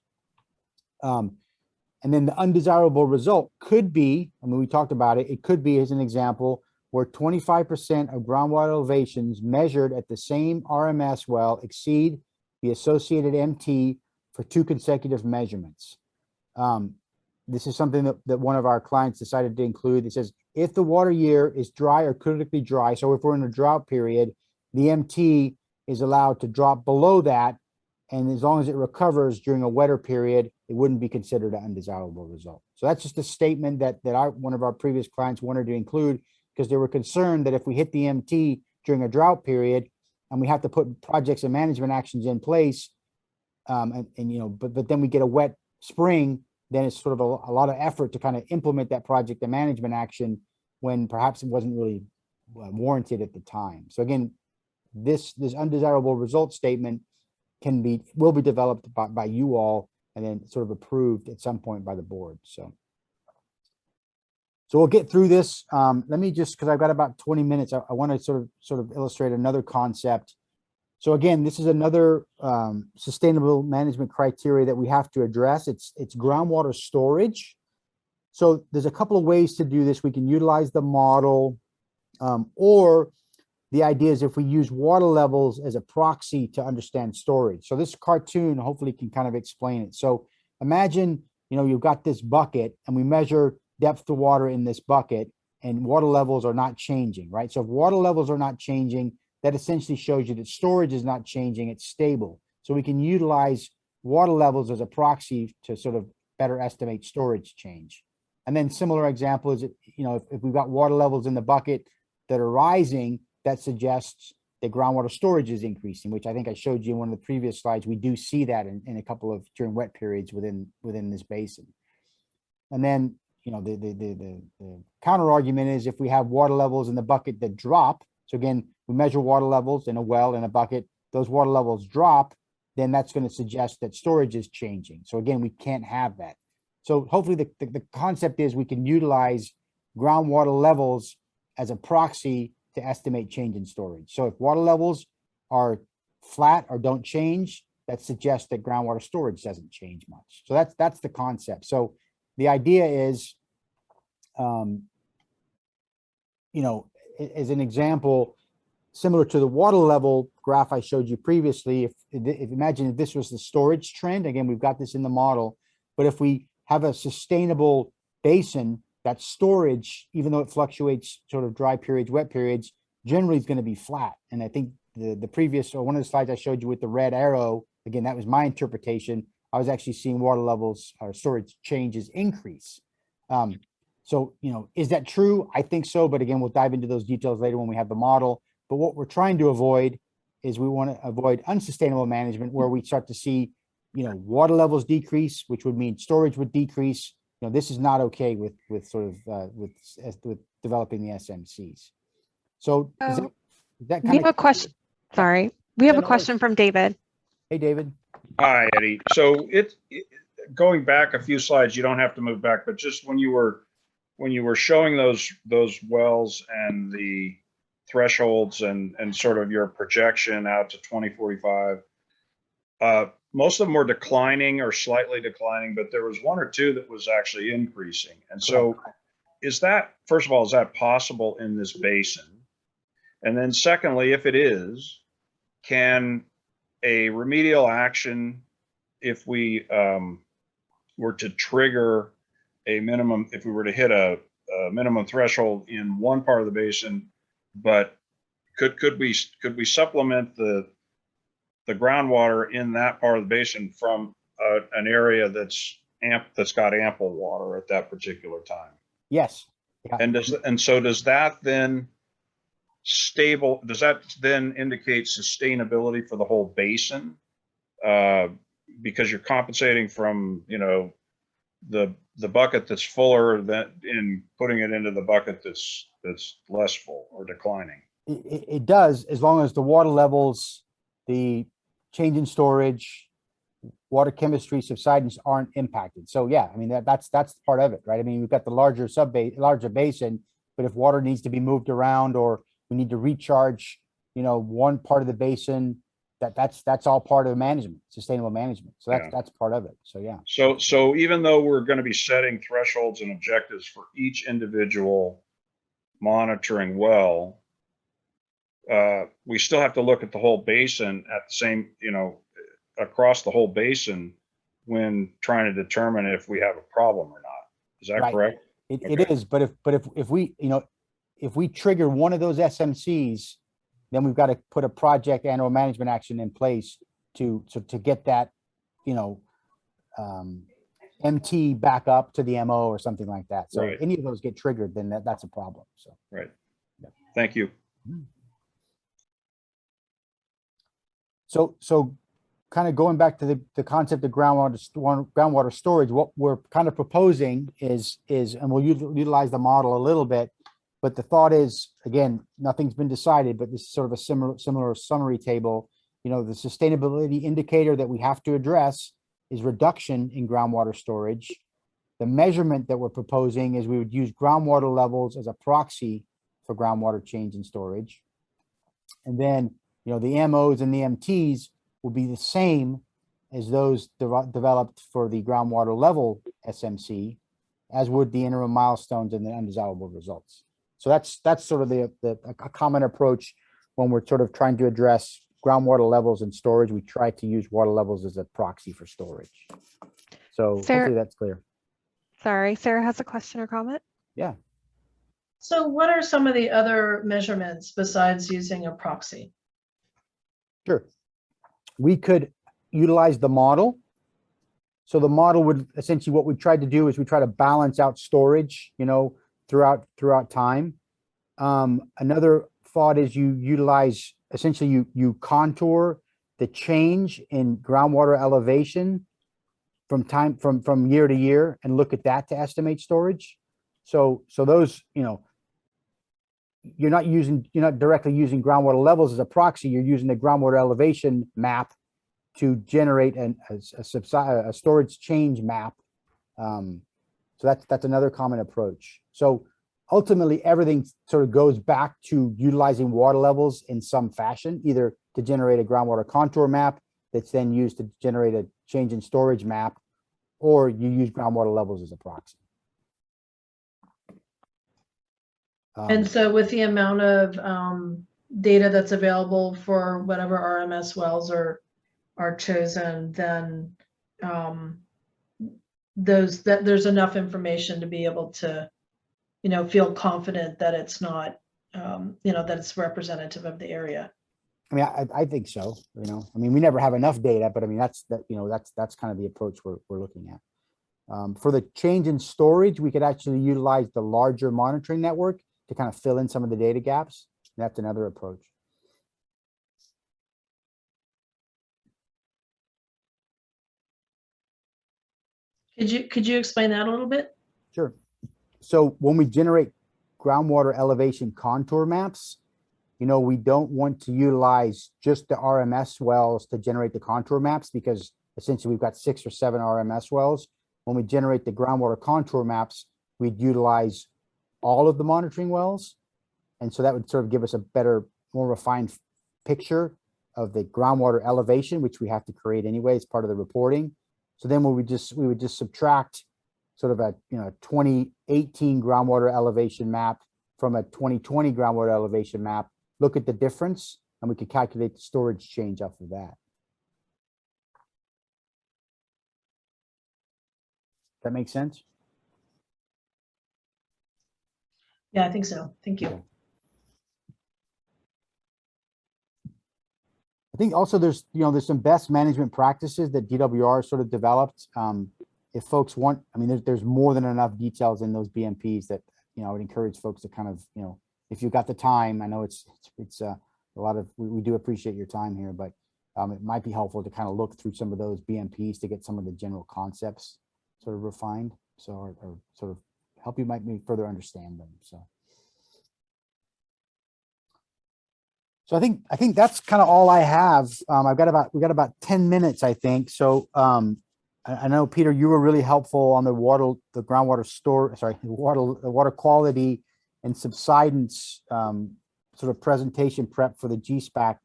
And then the undesirable result could be, I mean, we talked about it, it could be, as an example, where 25% of groundwater elevations measured at the same RMS well exceed the associated MT for 2 consecutive measurements. This is something that one of our clients decided to include. It says, if the water year is dry or critically dry, so if we're in a drought period, the MT is allowed to drop below that And as long as it recovers during a wetter period, it wouldn't be considered an undesirable result. So that's just a statement that one of our previous clients wanted to include, because they were concerned that if we hit the MT during a drought period and we have to put projects and management actions in place, but then we get a wet spring, then it's sort of a lot of effort to kind of implement that project and management action when perhaps it wasn't really warranted at the time. So again, this undesirable result statement will be developed by you all and then sort of approved at some point by the board. So we'll get through this. Let me just, because I've got about 20 minutes, I want to sort of illustrate another concept. So again, this is another sustainable management criteria that we have to address. It's groundwater storage. So there's a couple of ways to do this. We can utilize the model, or the idea is if we use water levels as a proxy to understand storage. So this cartoon hopefully can kind of explain it. So imagine, you've got this bucket and we measure depth of water in this bucket and water levels are not changing, right? So if water levels are not changing, that essentially shows you that storage is not changing, it's stable. So we can utilize water levels as a proxy to sort of better estimate storage change. And then similar example is, if we've got water levels in the bucket that are rising, that suggests that groundwater storage is increasing, which I think I showed you in one of the previous slides. We do see that in a couple of during wet periods within this basin. And then, the counter argument is if we have water levels in the bucket that drop, so again, we measure water levels in a well, in a bucket, those water levels drop, then that's going to suggest that storage is changing. So again, we can't have that. So hopefully the concept is we can utilize groundwater levels as a proxy to estimate change in storage. So if water levels are flat or don't change, that suggests that groundwater storage doesn't change much. So that's the concept. So the idea is, as an example, similar to the water level graph I showed you previously, if imagine if this was the storage trend, again, we've got this in the model, but if we have a sustainable basin, that storage, even though it fluctuates sort of dry periods, wet periods, generally is going to be flat. And I think the previous, or one of the slides I showed you with the red arrow, again, that was my interpretation. I was actually seeing water levels or storage changes increase. So, is that true? I think so. But again, we'll dive into those details later when we have the model. But what we're trying to avoid is we want to avoid unsustainable management where we start to see, water levels decrease, which would mean storage would decrease. This is not okay with developing the SMCs. So is that We kind have a of question. Sorry, we have Yeah, a no question from David. Hey, David. Hi, Eddie. So going back a few slides, you don't have to move back, but just when you were showing those wells and the thresholds and sort of your projection out to 2045, most of them were declining or slightly declining, but there was one or two that was actually increasing. And so is that, first of all, is that possible in this basin? And then secondly, if it is, can a remedial action, if we were to trigger a minimum, if we were to hit a minimum threshold in one part of the basin, but could we supplement the groundwater in that part of the basin from an area that's got ample water at that particular time? Yes. Yeah. And so does that then indicate sustainability for the whole basin? Because you're compensating from, the bucket that's fuller in putting it into the bucket that's less full or declining. It does, as long as the water levels, the change in storage, water chemistry, subsidence aren't impacted. So yeah, I mean, that's part of it, right? I mean, we've got the larger basin, but if water needs to be moved around or we need to recharge, one part of the basin, that's all part of management, sustainable management. So that's part of it. So yeah. So even though we're going to be setting thresholds and objectives for each individual monitoring well, we still have to look at the whole basin at the same, across the whole basin when trying to determine if we have a problem or not. Is that correct? It is, but if we trigger one of those SMCs, then we've got to put a project and or management action in place to get that, MT back up to the MO or something like that. So Right. if any of those get triggered, then that's a problem. So. Right. Thank you. So kind of going back to the concept of groundwater storage, what we're kind of proposing is, and we'll utilize the model a little bit, but the thought is, again, nothing's been decided, but this is sort of a similar summary table. The sustainability indicator that we have to address is reduction in groundwater storage. The measurement that we're proposing is we would use groundwater levels as a proxy for groundwater change in storage. And then, the MOs and the MTs will be the same as those developed for the groundwater level SMC, as would the interim milestones and the undesirable results. So that's sort of a common approach when we're sort of trying to address groundwater levels and storage. We try to use water levels as a proxy for storage. So hopefully that's clear. Sorry, Sarah has a question or comment. Yeah. So what are some of the other measurements besides using a proxy? Sure. We could utilize the model. So the model would essentially, what we tried to do is we try to balance out storage, throughout time. Another thought is you utilize, essentially you contour the change in groundwater elevation from year to year and look at that to estimate storage. So those, you're not directly using groundwater levels as a proxy. You're using the groundwater elevation map to generate a storage change map. So that's another common approach. So ultimately, everything sort of goes back to utilizing water levels in some fashion, either to generate a groundwater contour map that's then used to generate a change in storage map, or you use groundwater levels as a proxy. And so with the amount of data that's available for whatever RMS wells are chosen, then there's enough information to be able to, feel confident that it's not, that it's representative of the area. I mean, I think so. We never have enough data, but I mean, that's kind of the approach we're looking at. For the change in storage, we could actually utilize the larger monitoring network to kind of fill in some of the data gaps. That's another approach. Could you explain that a little bit? Sure. So when we generate groundwater elevation contour maps, we don't want to utilize just the RMS wells to generate the contour maps, because essentially we've got 6 or 7 RMS wells. When we generate the groundwater contour maps, we'd utilize all of the monitoring wells. And so that would sort of give us a better, more refined picture of the groundwater elevation, which we have to create anyway as part of the reporting. So then we would just subtract sort of a 2018 groundwater elevation map from a 2020 groundwater elevation map, look at the difference, and we could calculate the storage change off of that. That makes sense? Yeah, I think so. Thank you. I think also there's some best management practices that DWR sort of developed. If folks want, there's more than enough details in those BMPs that, I would encourage folks to kind of, if you've got the time, I know it's a lot of, we do appreciate your time here, but it might be helpful to kind of look through some of those BMPs to get some of the general concepts sort of refined. So, or sort of help you might further understand them. So I think that's kind of all I have. we got about 10 minutes, I think. So I know, Peter, you were really helpful on the groundwater water quality and subsidence sort of presentation prep for the GSPAC.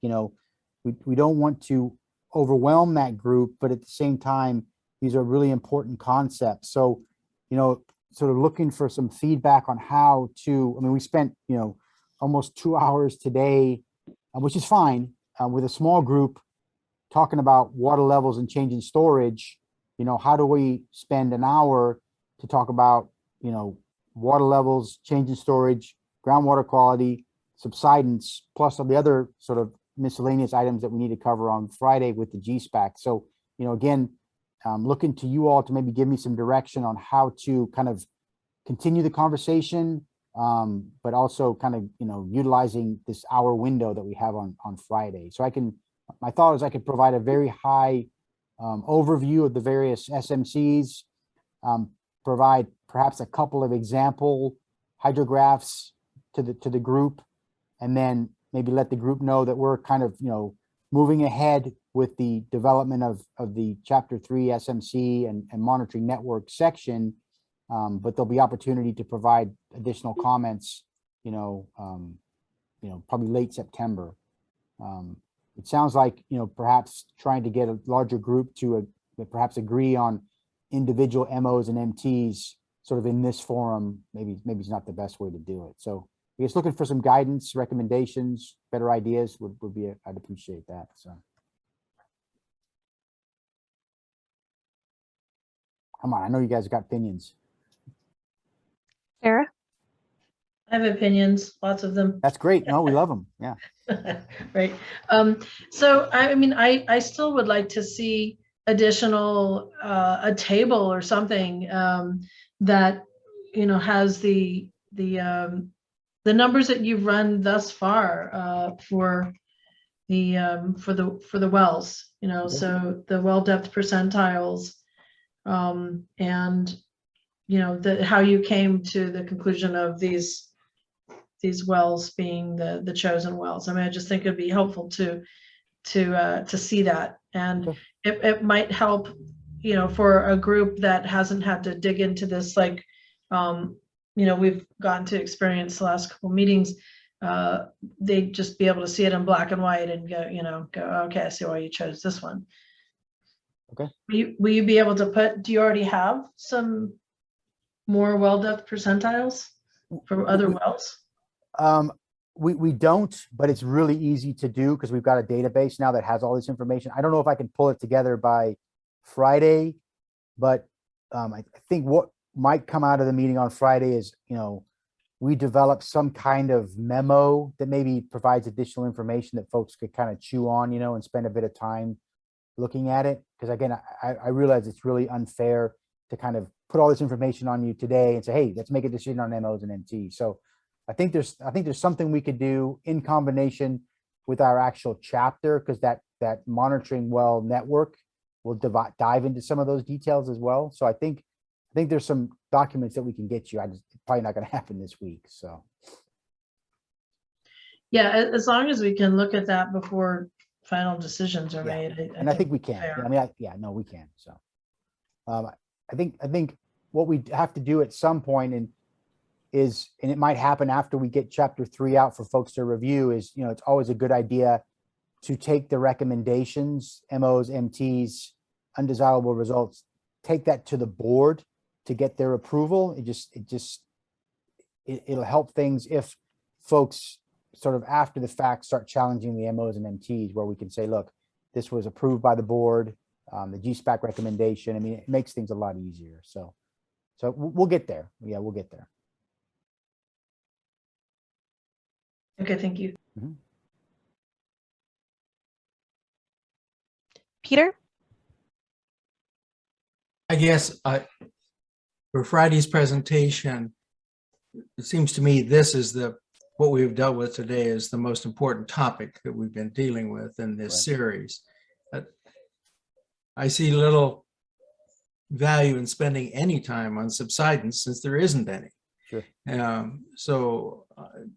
We don't want to overwhelm that group, but at the same time, these are really important concepts. So, sort of looking for some feedback on how to, we spent, almost 2 hours today, which is fine, with a small group talking about water levels and change in storage. How do we spend an hour to talk about, water levels, change in storage, groundwater quality, subsidence, plus all the other sort of miscellaneous items that we need to cover on Friday with the GSPAC. So, again, looking to you all to maybe give me some direction on how to kind of continue the conversation, but also kind of, utilizing this hour window that we have on Friday. So my thought is I could provide a very high overview of the various SMCs, provide perhaps a couple of example hydrographs to the group, and then maybe let the group know that we're kind of, moving ahead with the development of the Chapter 3 SMC and monitoring network section. But there'll be opportunity to provide additional comments, probably late September. It sounds like, perhaps trying to get a larger group to perhaps agree on individual MOs and MTs sort of in this forum, maybe it's not the best way to do it. So I guess looking for some guidance, recommendations, better ideas would be, I'd appreciate that. So. Come on, I know you guys got opinions. Sarah? I have opinions, lots of them. That's great. No, we love them. Yeah. Right. So I mean, I still would like to see additional a table or something that has the numbers that you've run thus far for the wells. So the well depth percentiles, and how you came to the conclusion of these wells being the chosen wells. I mean, I just think it'd be helpful to see that, and it might help, for a group that hasn't had to dig into this, like, we've gotten to experience the last couple meetings. They'd just be able to see it in black and white and go, okay, I see why you chose this one. Okay. Will you be able to do you already have some more well depth percentiles for other wells? We don't, but it's really easy to do because we've got a database now that has all this information. I don't know if I can pull it together by Friday, but I think what might come out of the meeting on Friday is, we develop some kind of memo that maybe provides additional information that folks could kind of chew on, and spend a bit of time looking at it. Because again, I realize it's really unfair to kind of put all this information on you today and say, hey, let's make a decision on MOs and MTs. So I think there's something we could do in combination with our actual chapter, because that monitoring well network will dive into some of those details as well. So I think there's some documents that we can get you. It's probably not going to happen this week. So yeah, as long as we can look at that before final decisions are made. I think we can. I mean, no, we can. So I think what we have to do at some point, and it might happen after we get Chapter 3 out for folks to review, is, it's always a good idea to take the recommendations, MOs, MTs, undesirable results, take that to the board to get their approval. It'll help things if folks sort of after the fact start challenging the MOs and MTs, where we can say, look, this was approved by the board, the GSPAC recommendation. I mean, it makes things a lot easier. So we'll get there. Yeah, we'll get there. Okay, thank you. Mm-hmm. Peter? I guess for Friday's presentation, it seems to me this is what we've dealt with today is the most important topic that we've been dealing with in this series. I see little value in spending any time on subsidence since there isn't any. Sure. So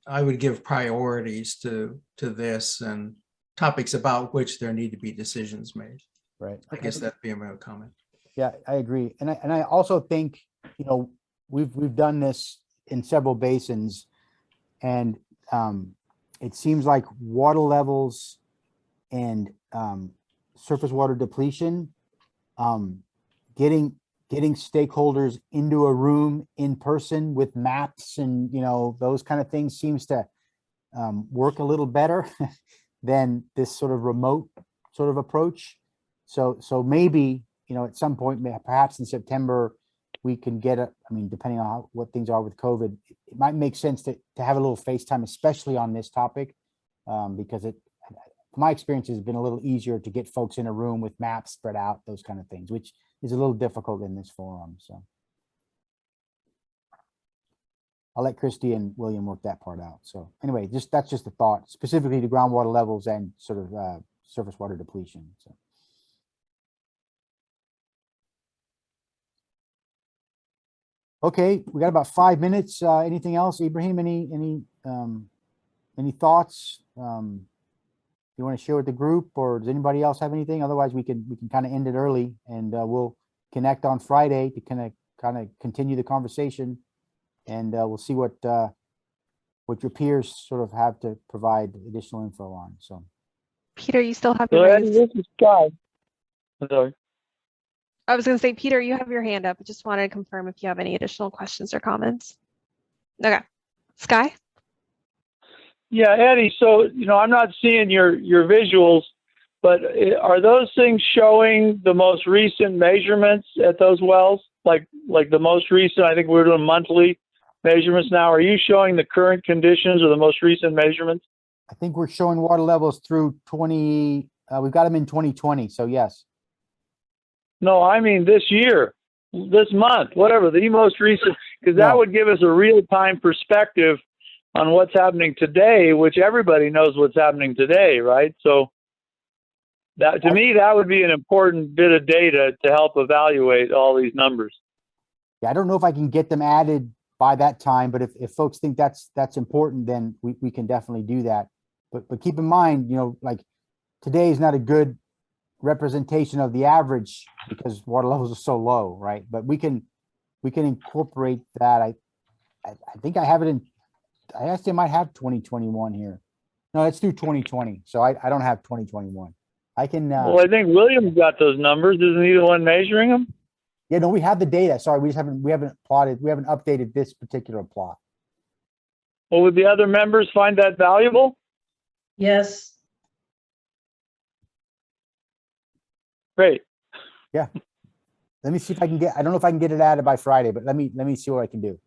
I would give priorities to this and topics about which there need to be decisions made. Right. I guess that'd be my comment. Yeah, I agree. And I also think, we've done this in several basins, and it seems like water levels and surface water depletion, getting stakeholders into a room in person with maps and those kind of things seems to work a little better than this sort of remote sort of approach. So maybe at some point, perhaps in September, we can get depending on what things are with COVID, it might make sense to have a little FaceTime, especially on this topic, because my experience has been a little easier to get folks in a room with maps spread out, those kind of things, which is a little difficult in this forum, so. I'll let Christy and William work that part out. So anyway, that's just a thought, specifically to groundwater levels and sort of surface water depletion, so. Okay, we got about 5 minutes. Anything else, Ibrahim? Any thoughts? You want to share with the group, or does anybody else have anything? Otherwise, we can kind of end it early, and we'll connect on Friday to kind of continue the conversation, and we'll see what your peers sort of have to provide additional info on. So, Peter, you still have So your Eddie, raised. this is Sky. I'm sorry. I was going to say, Peter, you have your hand up. I just wanted to confirm if you have any additional questions or comments. Okay. Sky? Yeah, Eddie, so, I'm not seeing your visuals, but are those things showing the most recent measurements at those wells? Like the most recent, I think we're doing monthly measurements now. Are you showing the current conditions or the most recent measurements? I think we're showing water levels through 20. We've got them in 2020. So yes. No, I mean this year, this month, whatever, the most recent, because that would give us a real-time perspective on what's happening today, which everybody knows what's happening today, right? So that, to me, that would be an important bit of data to help evaluate all these numbers. Yeah, I don't know if I can get them added by that time, but if folks think that's important, then we can definitely do that. But keep in mind, like today is not a good representation of the average because water levels are so low, right? But we can incorporate that. I think I have it in. I actually might have 2021 here. No, it's through 2020, so I don't have 2021. I can. Well, I think William's got those numbers. Isn't he the one measuring them? Yeah, no, we have the data. Sorry, we haven't plotted. We haven't updated this particular plot. Well, would the other members find that valuable? Yes. Great. Yeah. Let me see if I can get. I don't know if I can get it added by Friday, but let me see what I can do.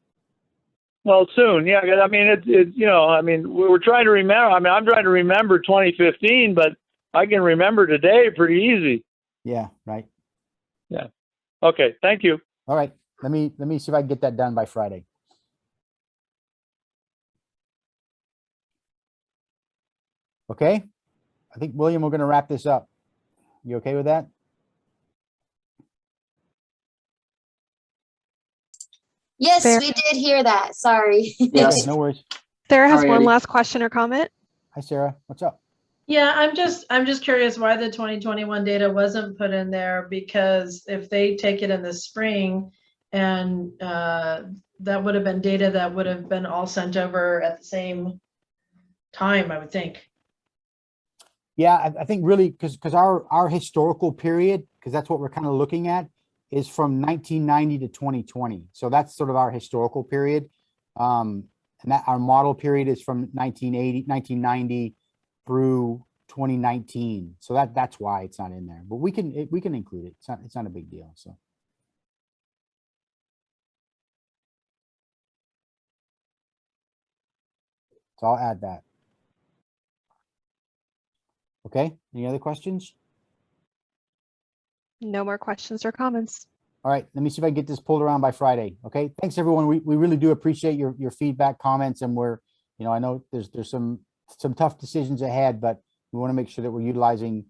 Well, soon, yeah. I mean, we're trying to remember. I mean, I'm trying to remember 2015, but I can remember today pretty easy. Yeah. Right. Yeah. Okay. Thank you. All right. Let me see if I can get that done by Friday. Okay. I think, William, we're going to wrap this up. You okay with that? Yes, Fair. we did hear that. Sorry. Yes. No worries. Sarah has Sorry, one Eddie. last question or comment. Hi, Sarah. What's up? Yeah, I'm just curious why the 2021 data wasn't put in there, because if they take it in the spring and that would have been data that would have been all sent over at the same time, I would think. Yeah, I think really because our historical period, because that's what we're kind of looking at, is from 1990 to 2020. So that's sort of our historical period. And that our model period is from 1990 through 2019. So that's why it's not in there. But we can include it. It's not a big deal. So. So I'll add that. Okay, any other questions? No more questions or comments. All right, let me see if I can get this pulled around by Friday. Okay, thanks everyone. We really do appreciate your feedback, comments, and we're, I know there's some tough decisions ahead, but we want to make sure that we're utilizing,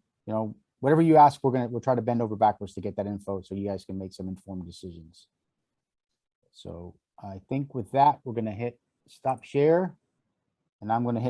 whatever you ask, we'll try to bend over backwards to get that info so you guys can make some informed decisions. So I think with that, we're going to hit stop share, and I'm going to hit